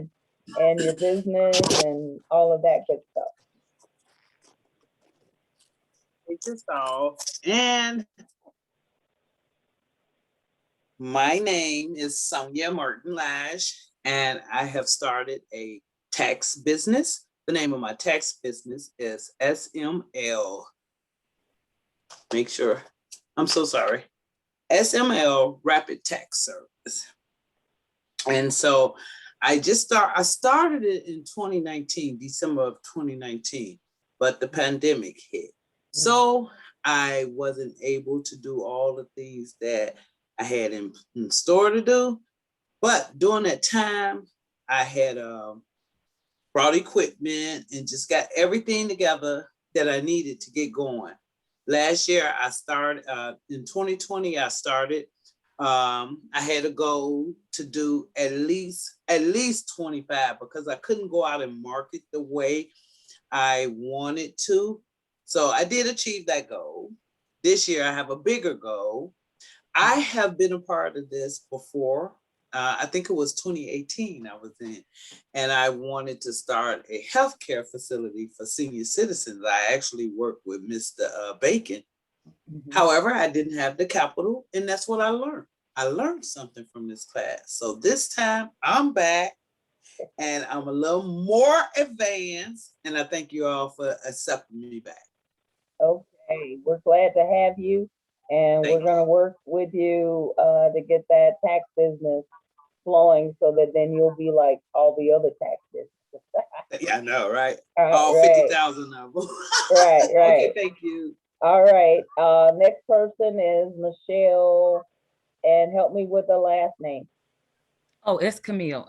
and your business and all of that good stuff. Take this off. And my name is Sonia Martin Lash, and I have started a tax business. The name of my tax business is SML. Make sure, I'm so sorry. SML Rapid Tax Service. And so I started it in 2019, December of 2019, but the pandemic hit. So I wasn't able to do all the things that I had in store to do. But during that time, I had brought equipment and just got everything together that I needed to get going. Last year, I started, in 2020, I started. I had a goal to do at least 25 because I couldn't go out and market the way I wanted to. So I did achieve that goal. This year, I have a bigger goal. I have been a part of this before. I think it was 2018 I was in, and I wanted to start a healthcare facility for senior citizens. I actually worked with Mr. Bacon. However, I didn't have the capital, and that's what I learned. I learned something from this class. So this time I'm back and I'm a little more advanced, and I thank you all for accepting me back. Okay, we're glad to have you, and we're gonna work with you to get that tax business flowing so that then you'll be like all the other tax businesses. Yeah, I know, right? All All right. 50,000 of them. Right. Okay, thank you. All right, next person is Michelle, and help me with the last name. Oh, it's Camille,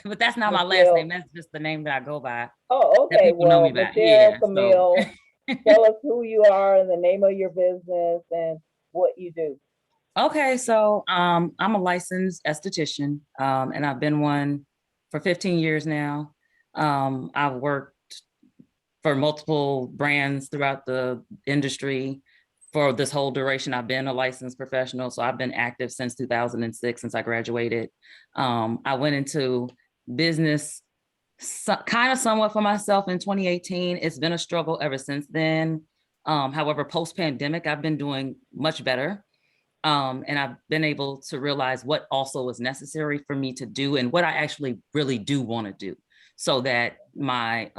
but that's not my last Michelle. name. That's just the name that I go by. Oh, That okay, people know well, me by. Michelle, Yeah, so- Camille, tell us who you are and the name of your business and what you do. Okay, so I'm a licensed esthetician, and I've been one for 15 years now. I've worked for multiple brands throughout the industry for this whole duration. I've been a licensed professional, so I've been active since 2006, since I graduated. I went into business kind of somewhat for myself in 2018. It's been a struggle ever since then. However, post-pandemic, I've been doing much better. And I've been able to realize what also was necessary for me to do and what I actually really do want to do, so that my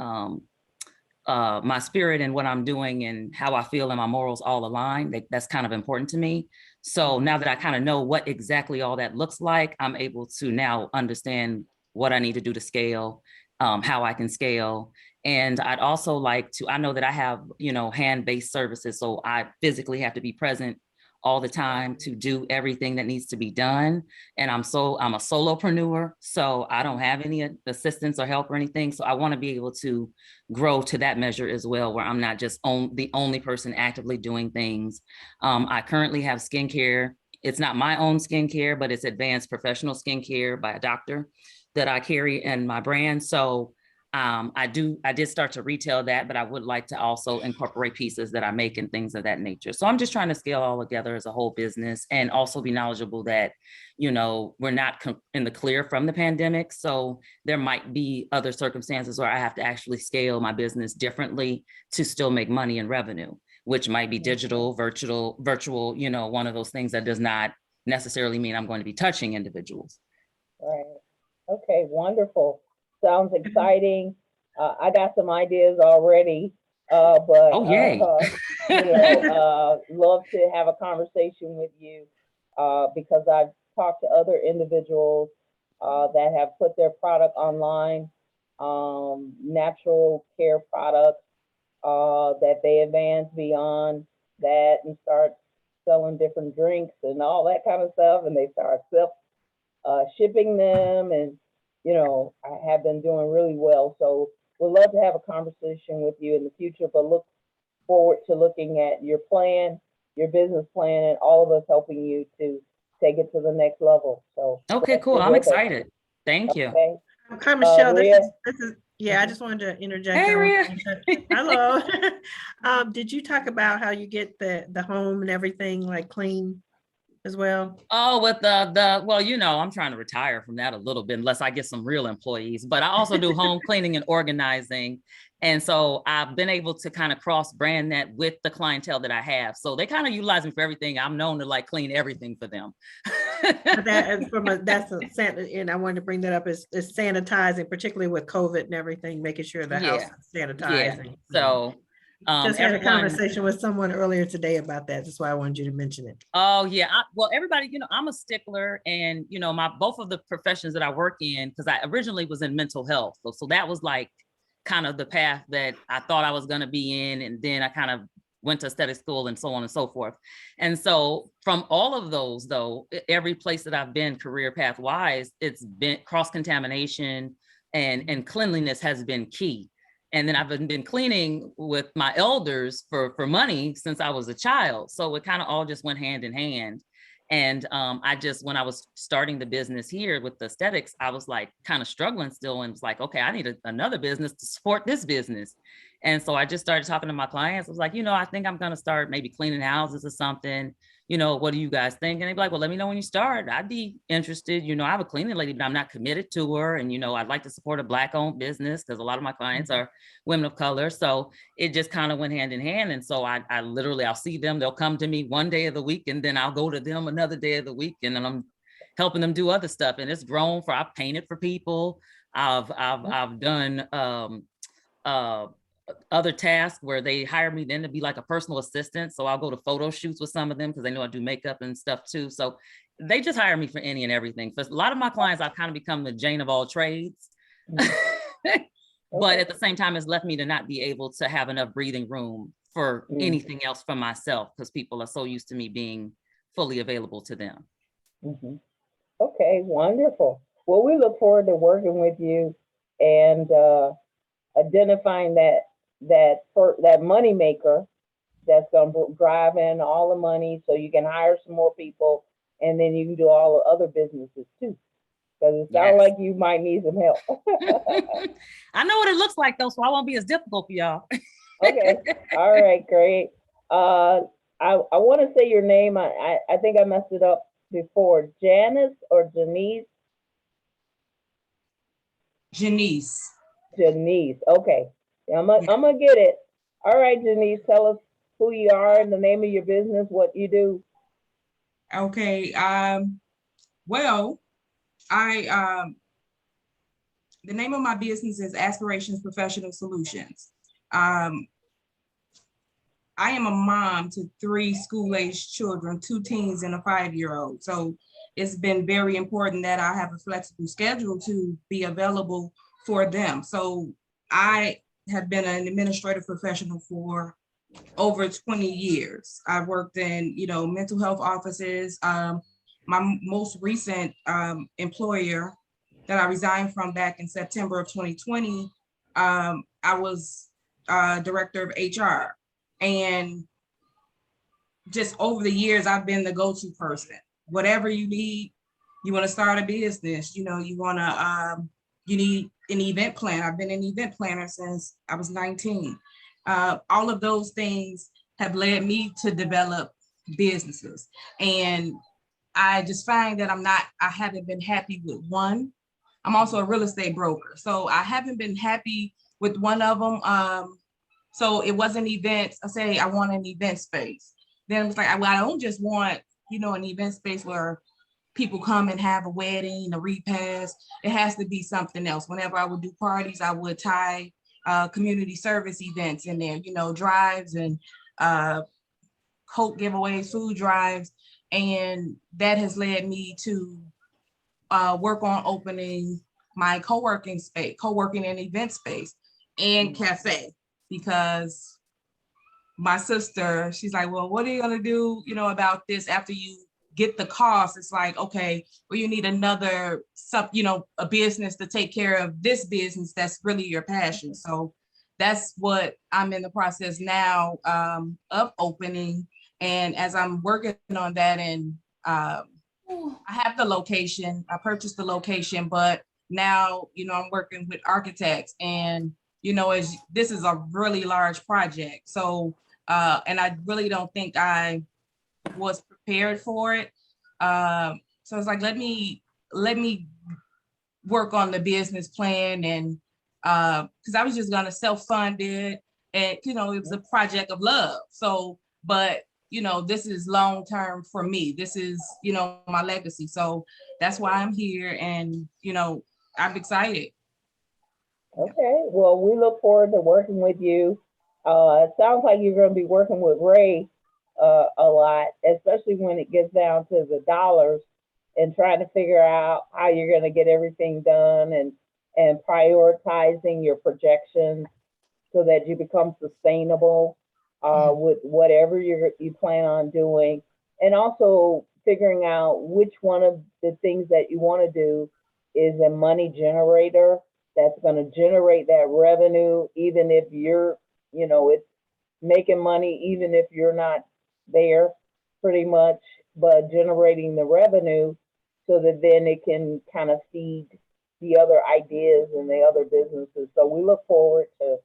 spirit and what I'm doing and how I feel and my morals all align. That's kind of important to me. So now that I kind of know what exactly all that looks like, I'm able to now understand what I need to do to scale, how I can scale. And I'd also like to, I know that I have, hand-based services, so I physically have to be present all the time to do everything that needs to be done. And I'm a solopreneur, so I don't have any assistance or help or anything. So I want to be able to grow to that measure as well, where I'm not just the only person actively doing things. I currently have skincare. It's not my own skincare, but it's advanced professional skincare by a doctor that I carry in my brand. So I did start to retail that, but I would like to also incorporate pieces that I make and things of that nature. So I'm just trying to scale all together as a whole business, and also be knowledgeable that, we're not in the clear from the pandemic. So there might be other circumstances where I have to actually scale my business differently to still make money and revenue, which might be digital, virtual, one of those things that does not necessarily mean I'm going to be touching individuals. Right. Okay, wonderful. Sounds exciting. I got some ideas already, but oh, yay. Love to have a conversation with you because I've talked to other individuals that have put their product online, natural care products that they advance beyond that and start selling different drinks and all that kind of stuff, and they start shipping them, and I have been doing really well. So we'd love to have a conversation with you in the future, but look forward to looking at your plan, your business plan, and all of us helping you to take it to the next level. So okay, cool. I'm excited. Thank you. Okay. Hi, Michelle. Rhea? This is yeah, I just wanted to interject. Hey, Rhea. Hello. Did you talk about how you get the home and everything like clean as well? Oh, with well, I'm trying to retire from that a little bit unless I get some real employees, but I also do home cleaning and organizing. And so I've been able to kind of cross brand that with the clientele that I have. So they kind of utilize me for everything. I'm known to clean everything for them. And I wanted to bring that up is sanitizing, particularly with COVID and everything, making sure the house is sanitizing. Yeah. So Just had a everyone- conversation with someone earlier today about that. That's why I wanted you to mention it. Oh yeah, well, everybody, I'm a stickler, and my both of the professions that I work in, because I originally was in mental health, so that was like kind of the path that I thought I was going to be in, and then I kind of went to aesthetic school and so on and so forth. And so from all of those, though, every place that I've been career path wise, it's been cross-contamination and cleanliness has been key. And then I've been cleaning with my elders for money since I was a child. So it kind of all just went hand in hand. And when I was starting the business here with the aesthetics, I was like kind of struggling still, and was like, okay, I need another business to support this business. And so I just started talking to my clients. I was like, I think I'm going to start maybe cleaning houses or something. What do you guys think? And they'd be like, well, let me know when you start. I'd be interested. I have a cleaning lady, but I'm not committed to her. And, I'd like to support a Black owned business because a lot of my clients are women of color. So it just kind of went hand in hand. And so I literally, I'll see them. They'll come to me one day of the week, and then I'll go to them another day of the week. And then I'm helping them do other stuff. And it's grown I've painted for people. I've done other tasks where they hire me then to be like a personal assistant. So I'll go to photo shoots with some of them because they know I do makeup and stuff too. So they just hire me for any and everything. For a lot of my clients, I've kind of become the Jane of all trades. But at the same time, it's left me to not be able to have enough breathing room for anything else for myself, because people are so used to me being fully available to them. Okay, wonderful. Well, we look forward to working with you and identifying that money maker that's going to drive in all the money so you can hire some more people, and then you can do all the other businesses too, because it sounds like you might need some help. I know what it looks like though, so I won't be as difficult for y'all. Okay, all right, great. I want to say your name. I think I messed it up before. Janice or Janice? Janice. Janice, okay. I'm gonna get it. All right, Janice, tell us who you are and the name of your business, what you do. Okay. Well, the name of my business is Aspirations Professional Solutions. I am a mom to 3 school-aged children, 2 teens and a 5-year-old. So it's been very important that I have a flexible schedule to be available for them. So I have been an administrative professional for over 20 years. I've worked in, mental health offices. My most recent employer that I resigned from back in September of 2020, I was director of HR. And just over the years, I've been the go-to person. Whatever you need, you want to start a business, you need an event plan. I've been an event planner since I was 19. All of those things have led me to develop businesses. And I just find that I haven't been happy with one. I'm also a real estate broker. So I haven't been happy with one of them. So it wasn't events. I say I want an event space. Then it's like, I don't just want, an event space where people come and have a wedding, a repast. It has to be something else. Whenever I would do parties, I would tie community service events in there, drives and coat giveaways, food drives. And that has led me to work on opening my co-working and event space and cafe, because my sister, she's like, well, what are you gonna do, about this after you get the cost? It's like, okay, well, you need another a business to take care of this business that's really your passion. So that's what I'm in the process now of opening. And as I'm working on that, and I have the location, I purchased the location, but now, I'm working with architects, and, this is a really large project. So, and I really don't think I was prepared for it. So it's like, let me work on the business plan, and because I was just gonna self-fund it, and it was a project of love. So, but this is long-term for me. This is, my legacy. So that's why I'm here, and I'm excited. Okay, well, we look forward to working with you It sounds like you're going to be working with Ray a lot, especially when it gets down to the dollars and trying to figure out how you're going to get everything done and prioritizing your projections so that you become sustainable with whatever you plan on doing, and also figuring out which one of the things that you want to do is a money generator that's going to generate that revenue, even if it's making money, even if you're not there pretty much, but generating the revenue so that then it can kind of feed the other ideas and the other businesses. So we look forward to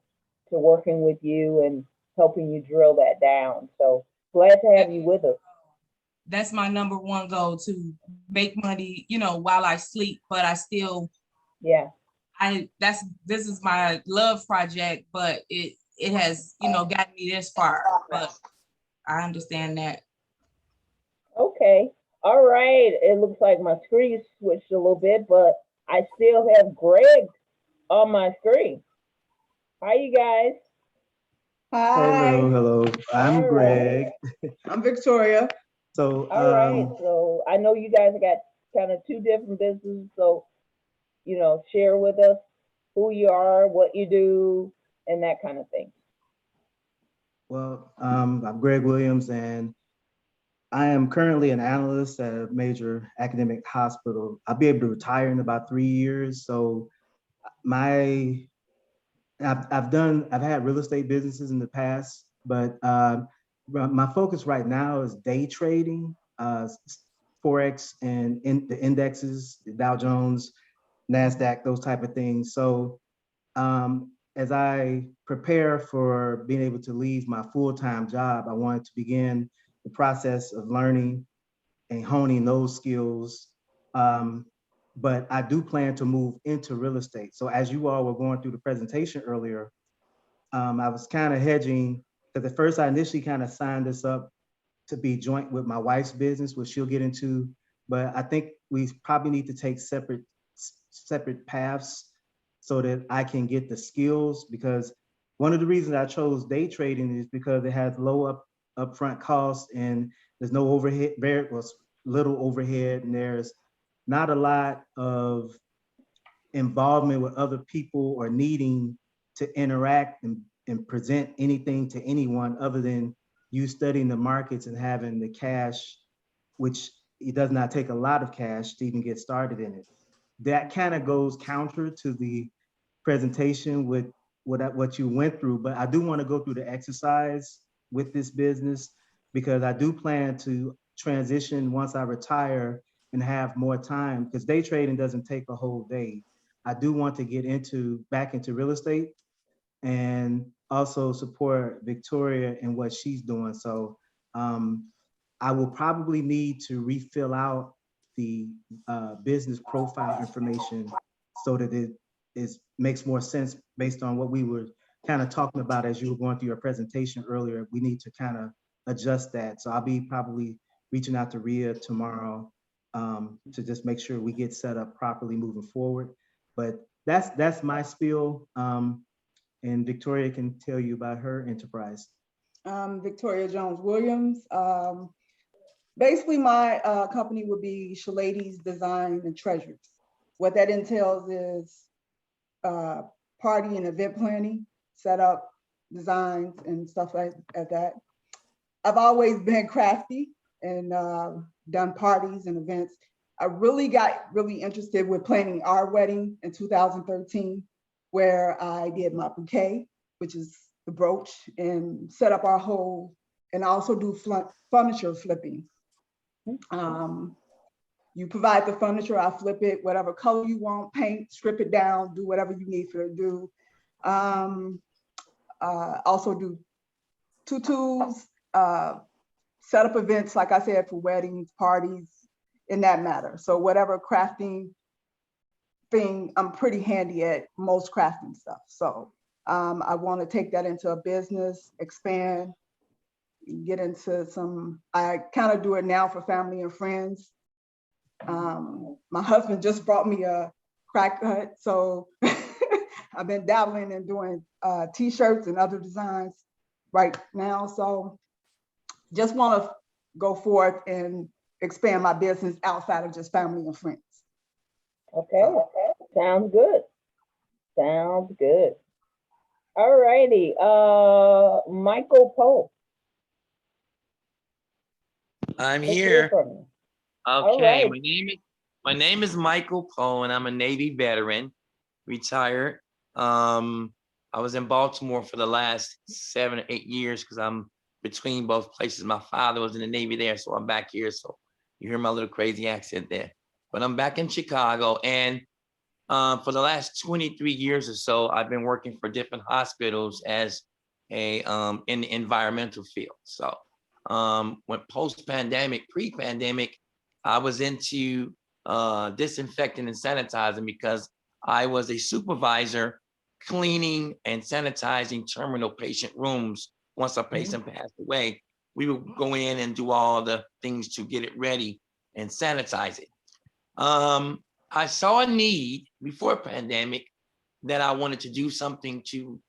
working with you and helping you drill that down. So glad to have you with us. That's my number one goal, to make money, while I sleep, but I still, yeah, this is my love project, but it has, gotten me this far, but I understand that. Okay. All right. It looks like my screen switched a little bit, but I still have Greg on my screen. Hi, you guys. Hi. Hello. I'm Greg. I'm Victoria. So, all right. So I know you guys got kind of two different businesses. So, share with us who you are, what you do, and that kind of thing. Well, I'm Greg Williams, and I am currently an analyst at a major academic hospital. I'll be able to retire in about 3 years. So I've had real estate businesses in the past, but my focus right now is day trading, Forex and the indexes, the Dow Jones, NASDAQ, those type of things. So as I prepare for being able to leave my full-time job, I wanted to begin the process of learning and honing those skills. But I do plan to move into real estate. So as you all were going through the presentation earlier, I was kind of hedging, because at first I initially kind of signed this up to be joint with my wife's business, which she'll get into, but I think we probably need to take separate paths so that I can get the skills, because one of the reasons I chose day trading is because it has low upfront costs and there's no overhead, very little overhead, and there's not a lot of involvement with other people or needing to interact and present anything to anyone other than you studying the markets and having the cash, which it does not take a lot of cash to even get started in it. That kind of goes counter to the presentation with what you went through, but I do want to go through the exercise with this business, because I do plan to transition once I retire and have more time, because day trading doesn't take a whole day. I do want to get back into real estate and also support Victoria in what she's doing. So I will probably need to refill out the business profile information so that it makes more sense based on what we were kind of talking about as you were going through your presentation earlier. We need to kind of adjust that. So I'll be probably reaching out to Rhea tomorrow to just make sure we get set up properly moving forward. But that's my spiel. And Victoria can tell you about her enterprise. Victoria Jones Williams. Basically, my company would be Shaladies Design and Treasures. What that entails is party and event planning, setup, designs, and stuff like that. I've always been crafty and done parties and events. I really got interested with planning our wedding in 2013, where I did my bouquet, which is the brooch, and set up our whole, and also do furniture flipping. You provide the furniture, I flip it, whatever color you want, paint, strip it down, do whatever you need for it to do. Also do tutus, set up events, like I said, for weddings, parties, in that matter. So whatever crafting thing, I'm pretty handy at most crafting stuff. So I want to take that into a business, expand, get into some, I kind of do it now for family and friends. My husband just brought me a crack hut, so I've been dabbling in doing t-shirts and other designs right now. So just want to go forth and expand my business outside of just family and friends. Okay, sounds good. Sounds good. All righty, Michael Poe. I'm Let's hear here. from you. Okay, right. my name is Michael Cohen. I'm a Navy veteran, retired. I was in Baltimore for the last 7 or 8 years because I'm between both places. My father was in the Navy there, so I'm back here. So you hear my little crazy accent there. But I'm back in Chicago, and for the last 23 years or so, I've been working for different hospitals as a in the environmental field. So when post-pandemic, pre-pandemic, I was into disinfecting and sanitizing because I was a supervisor cleaning and sanitizing terminal patient rooms. Once a patient passed away, we would go in and do all the things to get it ready and sanitize it. I saw a need before pandemic that I wanted to do something to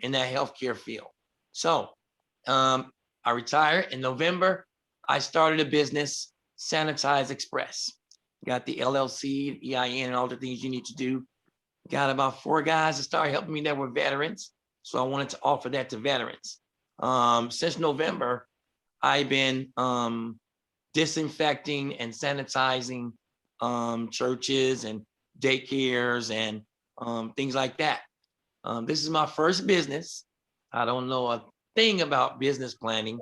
in that healthcare field. So I retired in November. I started a business, Sanitize Express. Got the LLC, EIN, and all the things you need to do. Got about 4 guys that started helping me that were veterans. So I wanted to offer that to veterans. Since November, I've been disinfecting and sanitizing churches and daycares and things like that. This is my first business. I don't know a thing about business planning.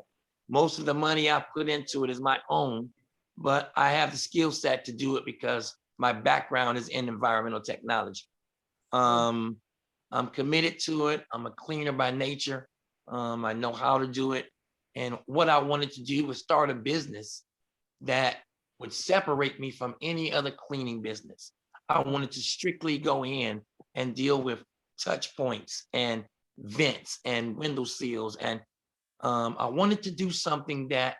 Most of the money I put into it is my own, but I have the skill set to do it because my background is in environmental technology. I'm committed to it. I'm a cleaner by nature. I know how to do it. And what I wanted to do was start a business that would separate me from any other cleaning business. I wanted to strictly go in and deal with touch points and vents and window seals. And I wanted to do something that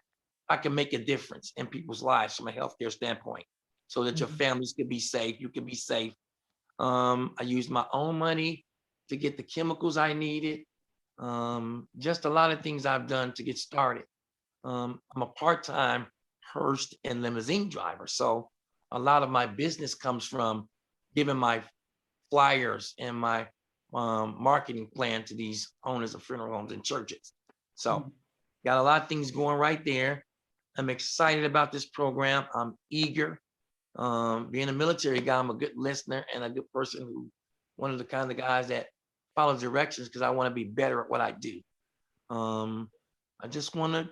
I can make a difference in people's lives from a healthcare standpoint so that your families could be safe, you could be safe. I used my own money to get the chemicals I needed. Just a lot of things I've done to get started. I'm a part-time Hearst and limousine driver. So a lot of my business comes from giving my flyers and my marketing plan to these owners of funeral homes and churches. So got a lot of things going right there. I'm excited about this program. I'm eager. Being a military guy, I'm a good listener and a good person who, one of the kind of guys that follows directions because I want to be better at what I do. I just want to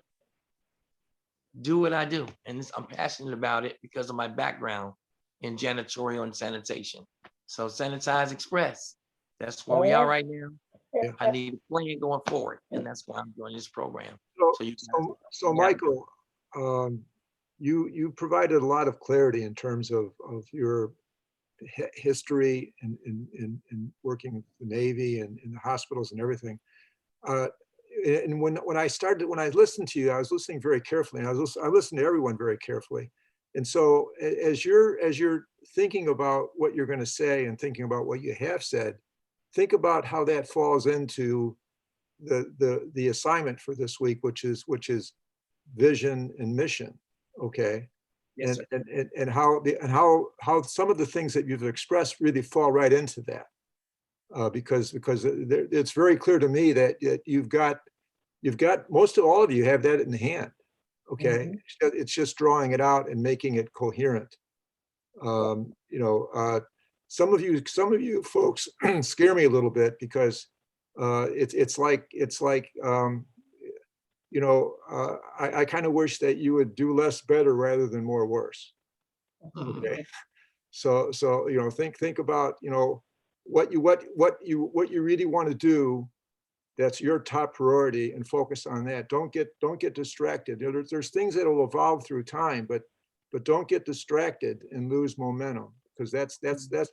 do what I do. And I'm passionate about it because of my background in janitorial and sanitation. So Sanitize Express, that's where we are right now. Yeah. I need a plan going forward. And that's why I'm doing this program. So Michael, you provided a lot of clarity in terms of your history in working with the Navy and in the hospitals and everything. And when I listened to you, I was listening very carefully, and I listened to everyone very carefully. And so as you're thinking about what you're going to say and thinking about what you have said, think about how that falls into the assignment for this week, which is vision and mission. Okay. Yes, and how some of the things that you've expressed really fall right into that. Because it's very clear to me that you've got most of all of you have that in hand. Okay, it's just drawing it out and making it coherent. Some of you folks scare me a little bit because it's like I kind of wish that you would do less better rather than more worse. Okay, so think about what you really want to do. That's your top priority, and focus on that. Don't get distracted. There's things that will evolve through time, but don't get distracted and lose momentum, because that's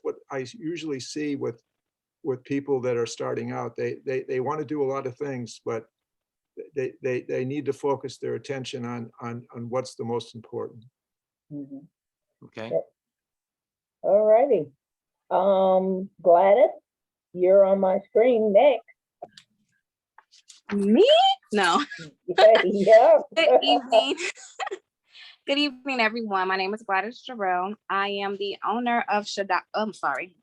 what I usually see with people that are starting out. They want to do a lot of things, but they need to focus their attention on what's the most important. Okay. All righty. Gladys. you're on my screen next. Me? No. Yeah. Good evening. Good evening, everyone. My name is Gladys Jerome. I am the owner of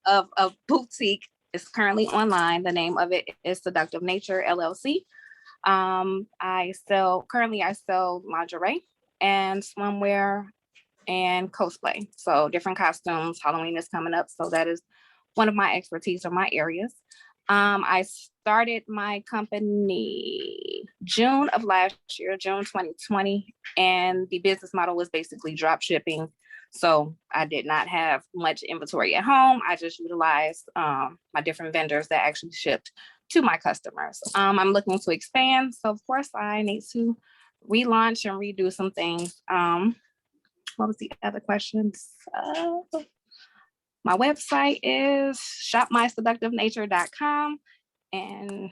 of Boutique. It's currently online. The name of it is Seductive Nature LLC. I sell lingerie and swimwear and cosplay. So different costumes. Halloween is coming up, so that is one of my expertise or my areas. I started my company June of last year, June 2020, and the business model was basically drop shipping. So I did not have much inventory at home. I just utilized my different vendors that actually shipped to my customers. I'm looking to expand. So of course I need to relaunch and redo some things. What was the other questions? My website is shopmyseductivenature.com. And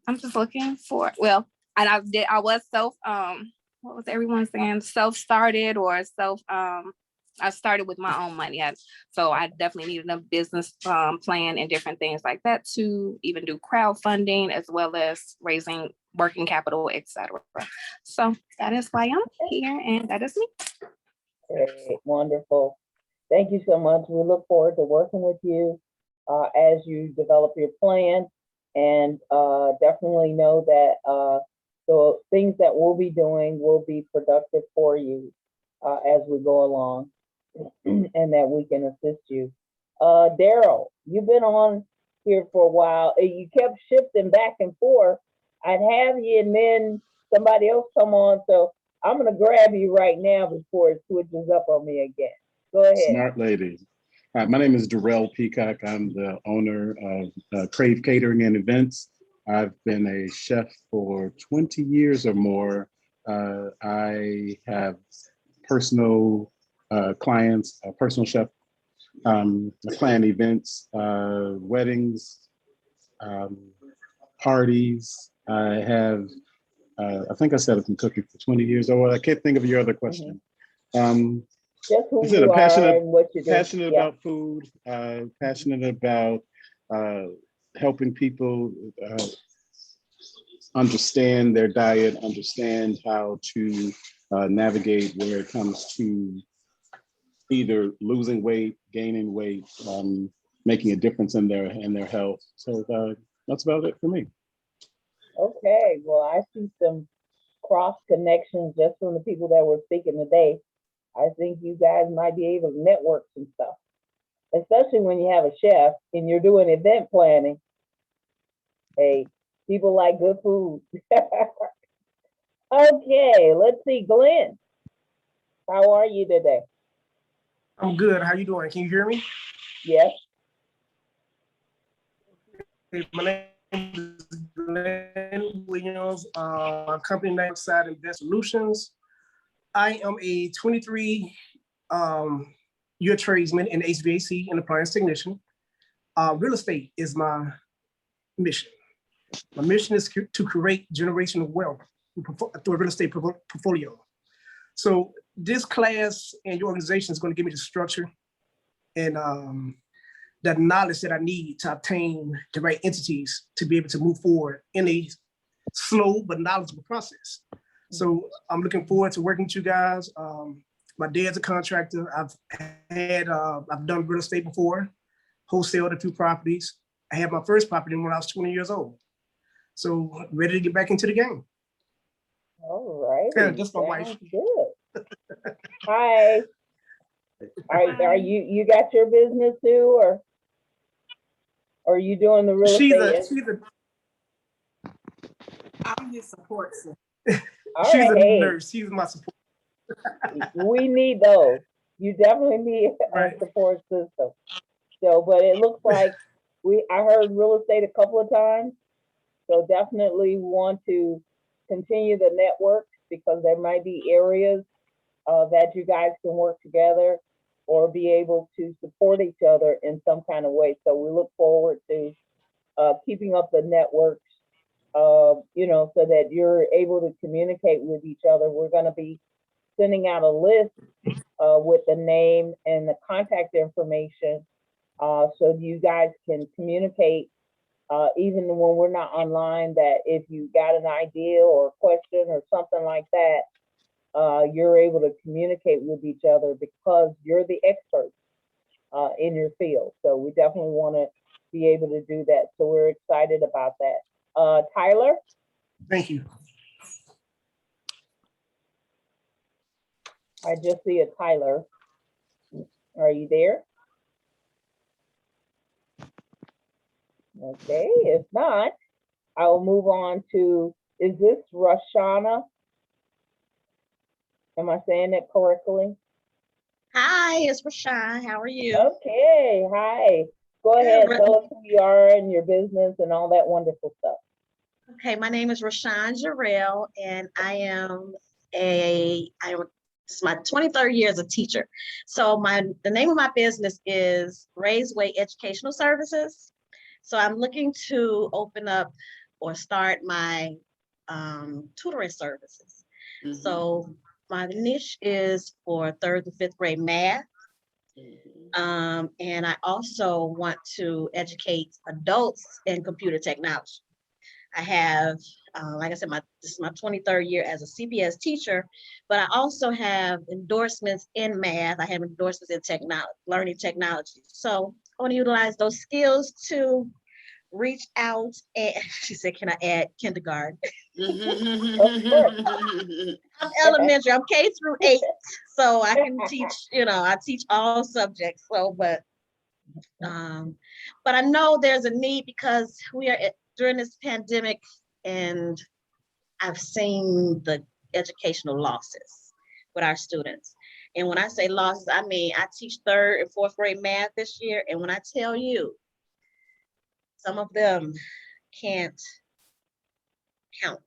I'm just looking for, well, and I was what was everyone saying? Self-started or I started with my own money. So I definitely needed a business plan and different things like that to even do crowdfunding as well as raising working capital, etc. So that is why I'm here, and that is me. Great, wonderful. Thank you so much. We look forward to working with you as you develop your plan, and definitely know that the things that we'll be doing will be productive for you as we go along, and that we can assist you. Daryl, you've been on here for a while. You kept shifting back and forth. I'd have you and then somebody else come on, so I'm gonna grab you right now before it switches up on me again. Go ahead. Smart lady. My name is Darrell Peacock. I'm the owner of Crave Catering and Events. I've been a chef for 20 years or more. I have personal clients, personal chef, plan events, weddings, parties. I have, I think I said I've been cooking for 20 years. Oh, I can't think of your other question. Just who I'm you are passionate, and what you do. passionate about food, passionate about helping people understand their diet, understand how to navigate where it comes to either losing weight, gaining weight, making a difference in their health. So that's about it for me. Okay, well, I see some cross connections just from the people that were speaking today. I think you guys might be able to network some stuff, especially when you have a chef and you're doing event planning. Hey, people like good food. Okay, let's see, Glenn. How are you today? I'm good. How you doing? Can you hear me? Yes. My name is Glenn Williams. Company name Side Invest Solutions. I am a 23-year tradesman in HVAC and appliance technician. Real estate is my mission. My mission is to create generational wealth through a real estate portfolio. So this class and your organization is going to give me the structure and the knowledge that I need to obtain the right entities to be able to move forward in a slow but knowledgeable process. So I'm looking forward to working with you guys. My dad's a contractor. I've done real estate before, wholesaled a few properties. I had my first property when I was 20 years old. So ready to get back into the game. All right. Yeah, that's my wife. Good. Hi. Are you got your business too, or are you doing the real estate? I'm his support. All She's right, a nurse. She's my support. We need those. You definitely need a support system. So, but it looks like I heard real estate a couple of times. So definitely want to continue the network because there might be areas that you guys can work together or be able to support each other in some kind of way. So we look forward to keeping up the networks, so that you're able to communicate with each other. We're going to be sending out a list with the name and the contact information so you guys can communicate even when we're not online, that if you got an idea or a question or something like that, you're able to communicate with each other because you're the experts in your field. So we definitely want to be able to do that. So we're excited about that. Tyler? Thank you. I just see a Tyler. Are you there? Okay, if not, I will move on to, is this Rashana? Am I saying it correctly? Hi, it's Rashawn. How are you? Okay, hi. Go ahead, tell us who you are and your business and all that wonderful stuff. Okay, my name is Rashawn Jarrell, and it's my 23rd year as a teacher. So the name of my business is Raise Way Educational Services. So I'm looking to open up or start my tutoring services. Mhm. So my niche is for 3rd to 5th grade math. And I also want to educate adults in computer technology. I have, like I said, this is my 23rd year as a CPS teacher, but I also have endorsements in math. I have endorsements in technology, learning technology. So I want to utilize those skills to reach out and she said, can I add kindergarten? I'm elementary, I'm K through 8. So I can teach, I teach all subjects. So, but I know there's a need because we are during this pandemic and I've seen the educational losses with our students. And when I say losses, I mean, I teach 3rd and 4th grade math this year. And when I tell you, some of them can't count.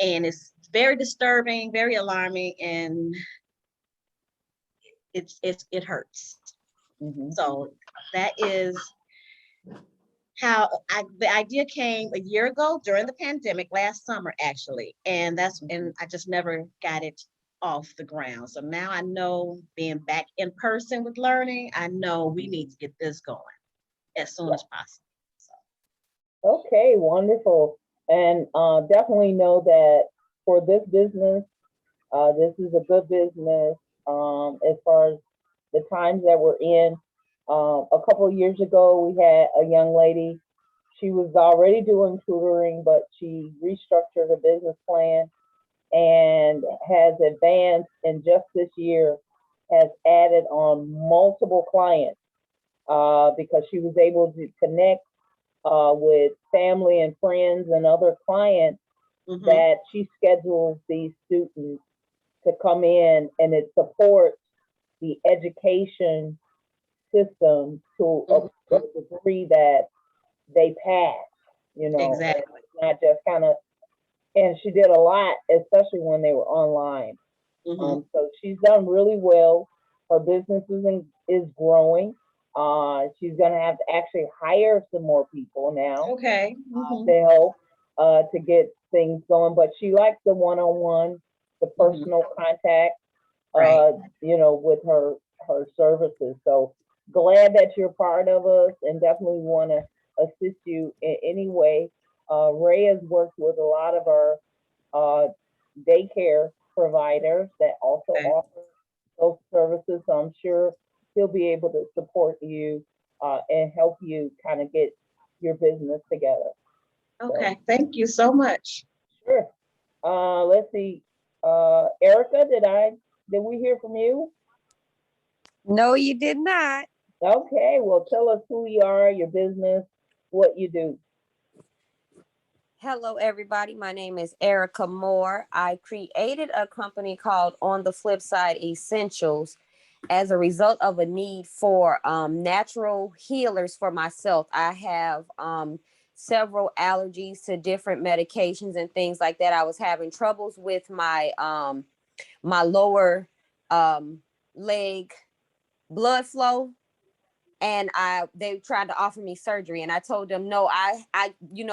And it's very disturbing, very alarming, and it hurts. So that is how the idea came a year ago during the pandemic, last summer actually, and I just never got it off the ground. So now I know, being back in person with learning, I know we need to get this going as soon as possible. Okay, wonderful. And definitely know that for this business, this is a good business as far as the times that we're in. A couple of years ago, we had a young lady. She was already doing tutoring, but she restructured her business plan and has advanced, and just this year has added on multiple clients because she was able to connect with family and friends and other clients that she schedules these students to come in, and it supports the education system to a degree that they pass, Exactly. not just kind of, and she did a lot, especially when they were online. So she's done really well. Her business is growing. She's gonna have to actually hire some more people now. Okay. To help to get things going. But she likes the one-on-one, the personal contact, with her services. So glad that you're part of us, and definitely want to assist you in any way. Ray has worked with a lot of our daycare providers that also offer those services. So I'm sure he'll be able to support you and help you kind of get your business together. Okay, thank you so much. Sure. Let's see. Erica, did we hear from you? No, you did not. Okay, well, tell us who you are, your business, what you do. Hello, everybody. My name is Ariana Moore. I created a company called On the Flip Side Essentials as a result of a need for natural healers for myself. I have several allergies to different medications and things like that. I was having troubles with my my lower leg blood flow, and they tried to offer me surgery, and I told them no. I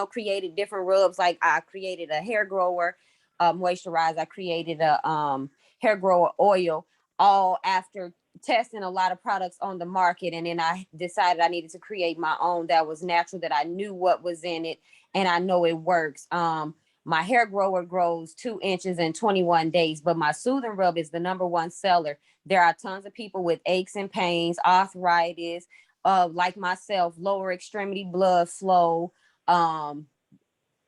created different rubs. Like I created a hair grower moisturizer. I created a hair grower oil, all after testing a lot of products on the market, and then I decided I needed to create my own that was natural, that I knew what was in it, and I know it works. My hair grower grows 2 inches in 21 days, but my soothing rub is the #1 seller. There are tons of people with aches and pains, arthritis, like myself, lower extremity blood flow,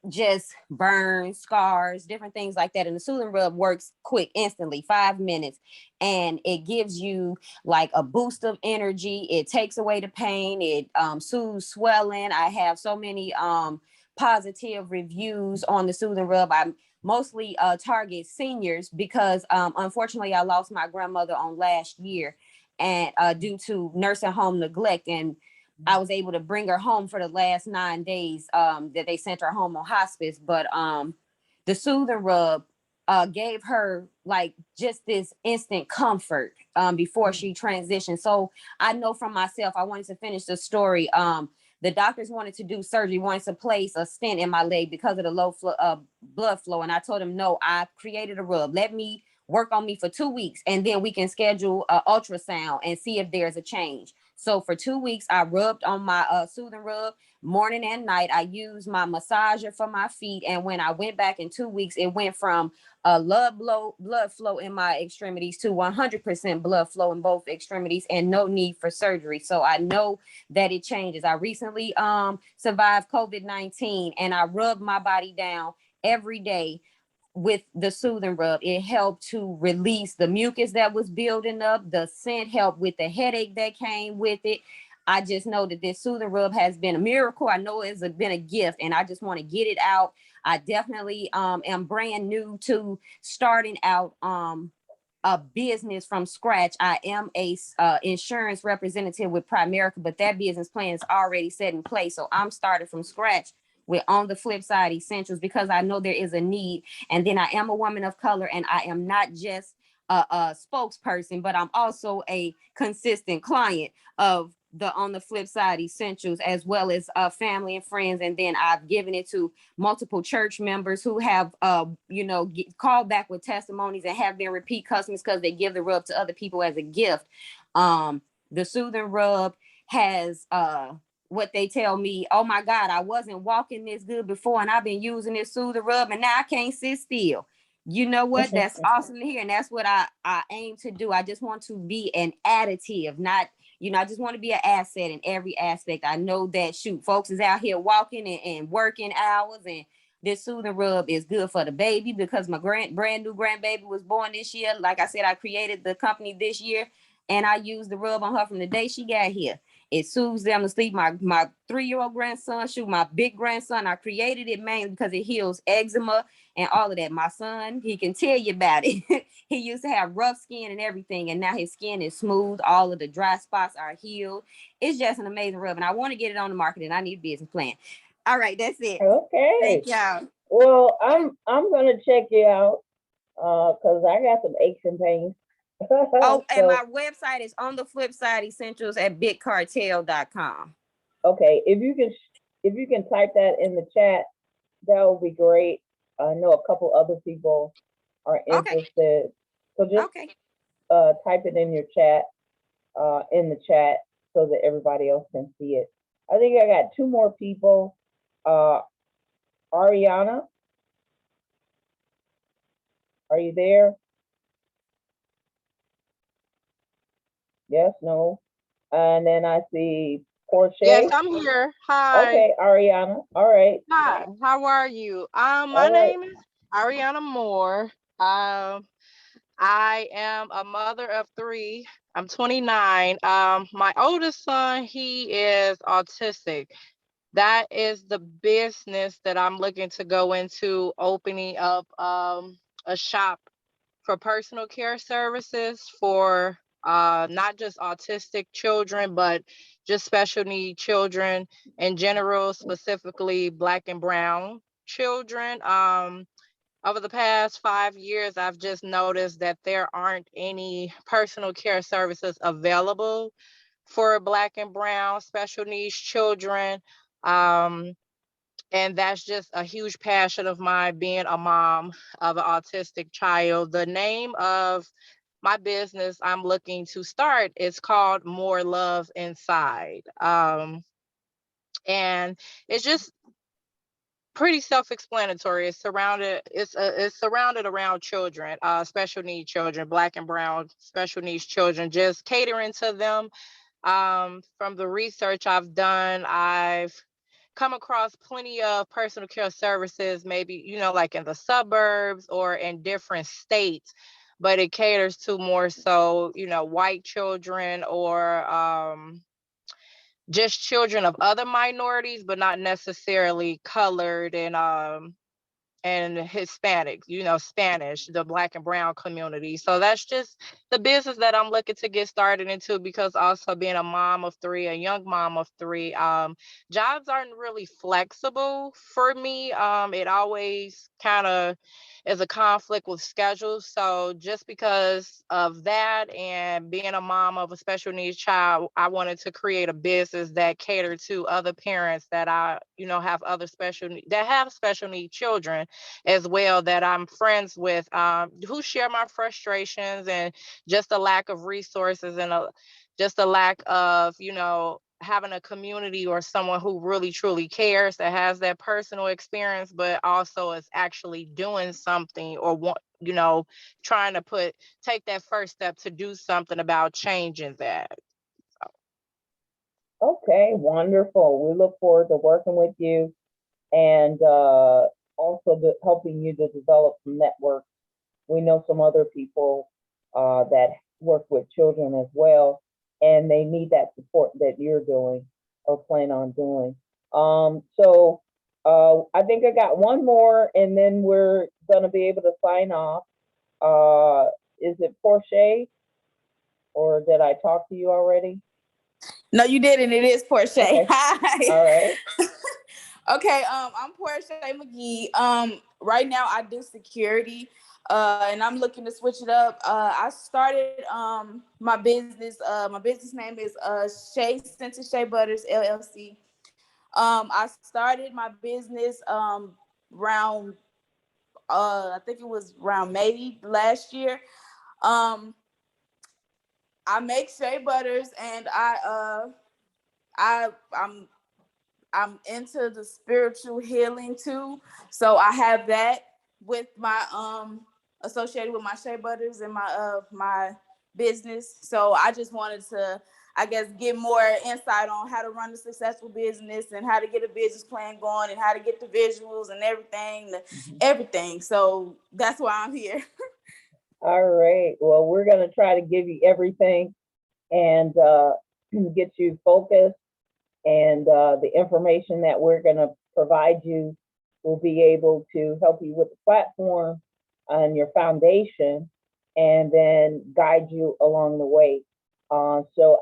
just burns, scars, different things like that. And the soothing rub works quick, instantly, 5 minutes. And it gives you like a boost of energy. It takes away the pain. It soothes swelling. I have so many positive reviews on the soothing rub. I mostly target seniors because unfortunately I lost my grandmother on last year, and due to nursing home neglect. And I was able to bring her home for the last 9 days that they sent her home on hospice. But the soothing rub gave her like just this instant comfort before she transitioned. So I know from myself, I wanted to finish the story. The doctors wanted to do surgery, wanted to place a stent in my leg because of the low blood flow. And I told them, no, I created a rub. Let me work on me for 2 weeks, and then we can schedule an ultrasound and see if there's a change. So for 2 weeks, I rubbed on my soothing rub morning and night. I used my massager for my feet. And when I went back in 2 weeks, it went from blood flow in my extremities to 100% blood flow in both extremities, and no need for surgery. So I know that it changes. I recently survived COVID-19, and I rubbed my body down every day with the soothing rub. It helped to release the mucus that was building up. The scent helped with the headache that came with it. I just know that this soothing rub has been a miracle. I know it's been a gift, and I just want to get it out. I definitely am brand new to starting out a business from scratch. I am a insurance representative with Primerica, but that business plan is already set in place. So I'm starting from scratch with On the Flip Side Essentials because I know there is a need. And then I am a woman of color, and I am not just a spokesperson, but I'm also a consistent client of the On the Flip Side Essentials, as well as family and friends. And then I've given it to multiple church members who have, called back with testimonies and have been repeat customers because they give the rub to other people as a gift. The soothing rub has what they tell me, oh my God, I wasn't walking this good before, and I've been using this soothing rub, and now I can't sit still. You know what? That's awesome to hear. And that's what I aim to do. I just want to be an additive, not, I just want to be an asset in every aspect. I know that folks is out here walking and working hours, and this soothing rub is good for the baby because my brand new grandbaby was born this year. Like I said, I created the company this year, and I used the rub on her from the day she got here. It soothes them to sleep. My 3-year-old grandson, my big grandson, I created it mainly because it heals eczema and all of that. My son, he can tell you about it. He used to have rough skin and everything, and now his skin is smooth. All of the dry spots are healed. It's just an amazing rub, and I want to get it on the market, and I need a business plan. All right, that's it. Okay. Thank y'all. Well, I'm gonna check you out because I got some aches and pains. Oh, and my website is On the Flip Side Essentials at bigcartel.com. Okay, if you can type that in the chat, that would be great. I know a couple other people are interested, so just type it in your chat, in the chat, so that everybody else can see it. I think I got 2 more people. Ariana, are you there? Yes, no. And then I see Portia. Yes, I'm here. Hi. Okay, Ariana. All right. Hi, how are you? My name is Ariana Moore. I am a mother of 3. I'm 29. My oldest son, he is autistic. That is the business that I'm looking to go into, opening up a shop for personal care services for not just autistic children, but just special need children in general, specifically Black and Brown children. Over the past 5 years, I've just noticed that there aren't any personal care services available for Black and Brown special needs children. And that's just a huge passion of mine, being a mom of an autistic child. The name of my business I'm looking to start is called More Love Inside. And it's just pretty self-explanatory. It's surrounded around children, special needs children, Black and brown special needs children, just catering to them. From the research I've done, I've come across plenty of personal care services, maybe, like in the suburbs or in different states, but it caters to more so, white children or just children of other minorities, but not necessarily colored and Hispanic, Spanish, the Black and brown community. So that's just the business that I'm looking to get started into, because also being a mom of three, a young mom of three, jobs aren't really flexible for me. It always kind of is a conflict with schedules. So just because of that and being a mom of a special needs child, I wanted to create a business that catered to other parents that have other that have special need children as well, that I'm friends with, who share my frustrations and just a lack of resources and just a lack of, having a community or someone who really truly cares, that has that personal experience, but also is actually doing something or trying to take that first step to do something about changing that. Okay, wonderful. We look forward to working with you and also helping you to develop some networks. We know some other people that work with children as well, and they need that support that you're doing or plan on doing. So I think I got one more, and then we're gonna be able to sign off. Is it Portia, or did I talk to you already? No, you didn't. It is Portia. Okay. Hi. All right. Okay, I'm Portia McGee. Right now I do security, and I'm looking to switch it up. I started my business. My business name is Shea Scented Shea Butters LLC. I started my business around I think it was around May last year. I make shea butters, and I'm into the spiritual healing too. So I have that with my associated with my shea butters and my business. So I just wanted to, I guess, get more insight on how to run a successful business and how to get a business plan going and how to get the visuals and everything. So that's why I'm here. All right. Well, we're going to try to give you everything and get you focused. And the information that we're going to provide you will be able to help you with the platform and your foundation, and then guide you along the way. So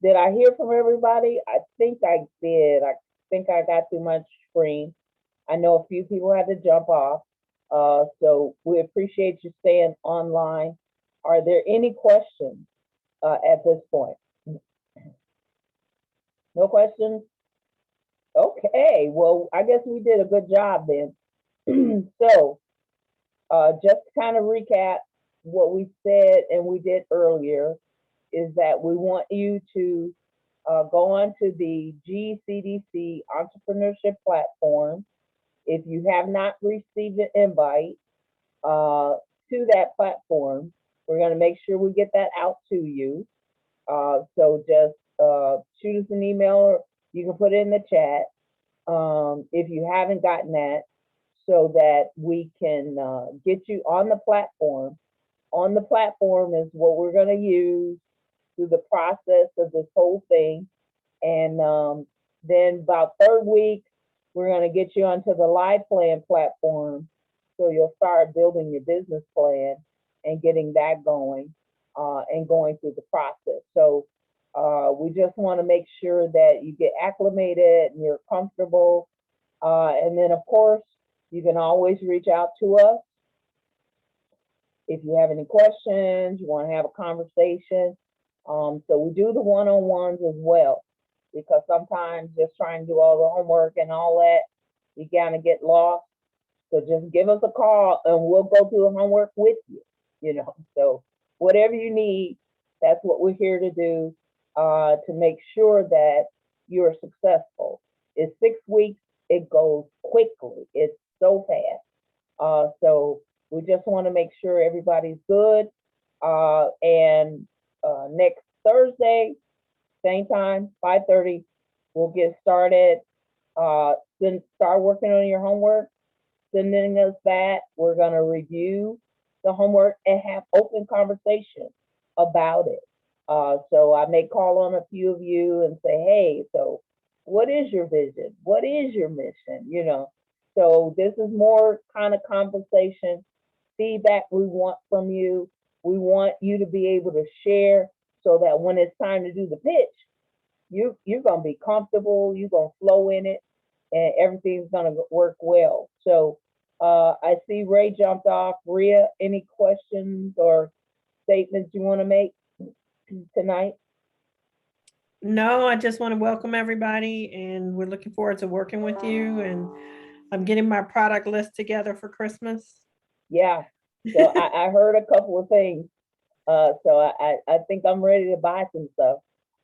did I hear from everybody? I think I did. I think I got too much screen. I know a few people had to jump off. So we appreciate you staying online. Are there any questions at this point? No questions? Okay, well, I guess we did a good job then. So just to kind of recap what we said and we did earlier is that we want you to go on to the GECDC entrepreneurship platform. If you have not received an invite to that platform, we're going to make sure we get that out to you. So just shoot us an email, or you can put it in the chat if you haven't gotten that, so that we can get you on the platform. On the platform is what we're going to use through the process of this whole thing. And then about third week, we're going to get you onto the Live Plan platform. So you'll start building your business plan and getting that going and going through the process. So we just want to make sure that you get acclimated and you're comfortable. And then, of course, you can always reach out to us if you have any questions, you want to have a conversation. So we do the one-on-ones as well, because sometimes just trying to do all the homework and all that, you kind of get lost. So just give us a call and we'll go through the homework with you, So whatever you need, that's what we're here to do, to make sure that you're successful. It's 6 weeks, it goes quickly, it's so fast. So we just want to make sure everybody's good. And next Thursday, same time, 5:30, we'll get started. Then start working on your homework, sending us that. We're going to review the homework and have open conversation about it. So I may call on a few of you and say, hey, so what is your vision? What is your mission? You know, so this is more kind of conversation, feedback we want from you. We want you to be able to share so that when it's time to do the pitch, you're going to be comfortable, you're going to flow in it, and everything's going to work well. So I see Ray jumped off. Rhea, any questions or statements you want to make tonight? No, I just want to welcome everybody, and we're looking forward to working with you. And I'm getting my product list together for Christmas. Yeah, so I heard a couple of things. So I think I'm ready to buy some stuff.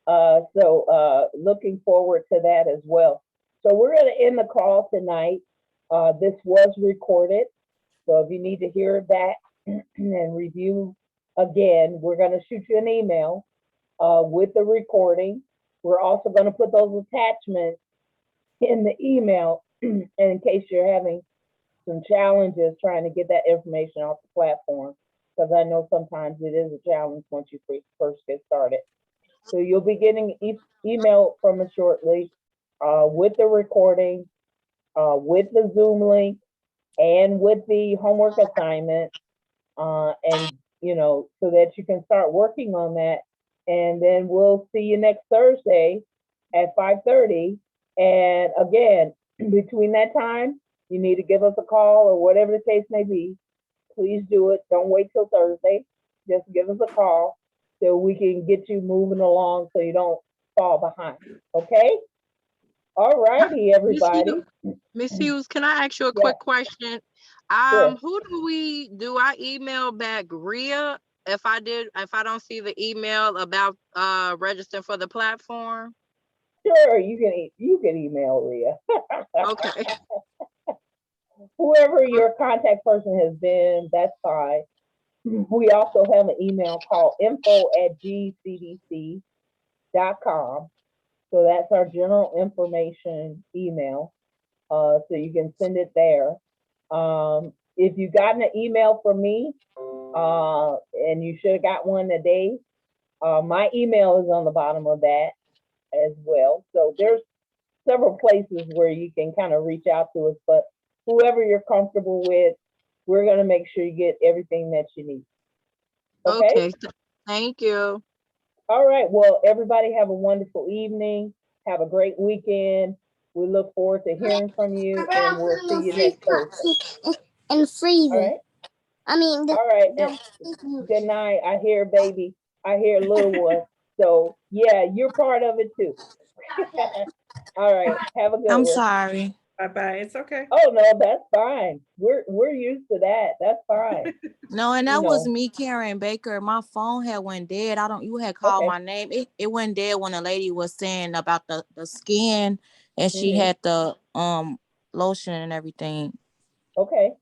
So looking forward to that as well. So we're going to end the call tonight. This was recorded. So if you need to hear it back and review again, we're going to shoot you an email with the recording. We're also going to put those attachments in the email in case you're having some challenges trying to get that information off the platform, because I know sometimes it is a challenge once you first get started. So you'll be getting email from us shortly with the recording, with the Zoom link, and with the homework assignment, and you know, so that you can start working on that. And then we'll see you next Thursday at 5:30. And again, between that time, you need to give us a call or whatever the case may be. Please do it. Don't wait till Thursday. Just give us a call so we can get you moving along so you don't fall behind. Okay? All righty, everybody. Miss Hughes, can I ask you a quick question? Sure. Who do I email back Rhea if I don't see the email about registering for the platform? Sure, you can email Rhea. Okay. Whoever your contact person has been, that's fine. We also have an email called info@GECDC.com. So that's our general information email. So you can send it there. If you gotten an email from me, and you should have got one today, my email is on the bottom of that as well. So there's several places where you can kind of reach out to us, but whoever you're comfortable with, we're going to make sure you get everything that you need. Okay? Thank you. All right. Well, everybody have a wonderful evening. Have a great weekend. We look forward to hearing from you, and we'll see you next Thursday. And freezing. All right. I mean, all right. Good night. I hear baby. I hear little one. So yeah, you're part of it too. All right. Have a good one. I'm sorry. Bye-bye. It's okay. Oh no, that's fine. We're used to that. That's fine. No, and that You was know. me, Karen Baker. My phone had went dead. You had called Okay. my name. It went dead when a lady was saying about the skin, and she Mhm. had the lotion and everything. Okay.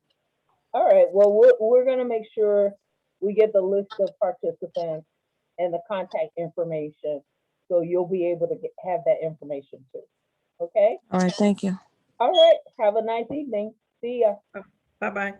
All right. Well, we're gonna make sure we get the list of participants and the contact information, so you'll be able to have that information too. Okay. All right, thank you. All right. Have a nice evening. See ya. Bye-bye.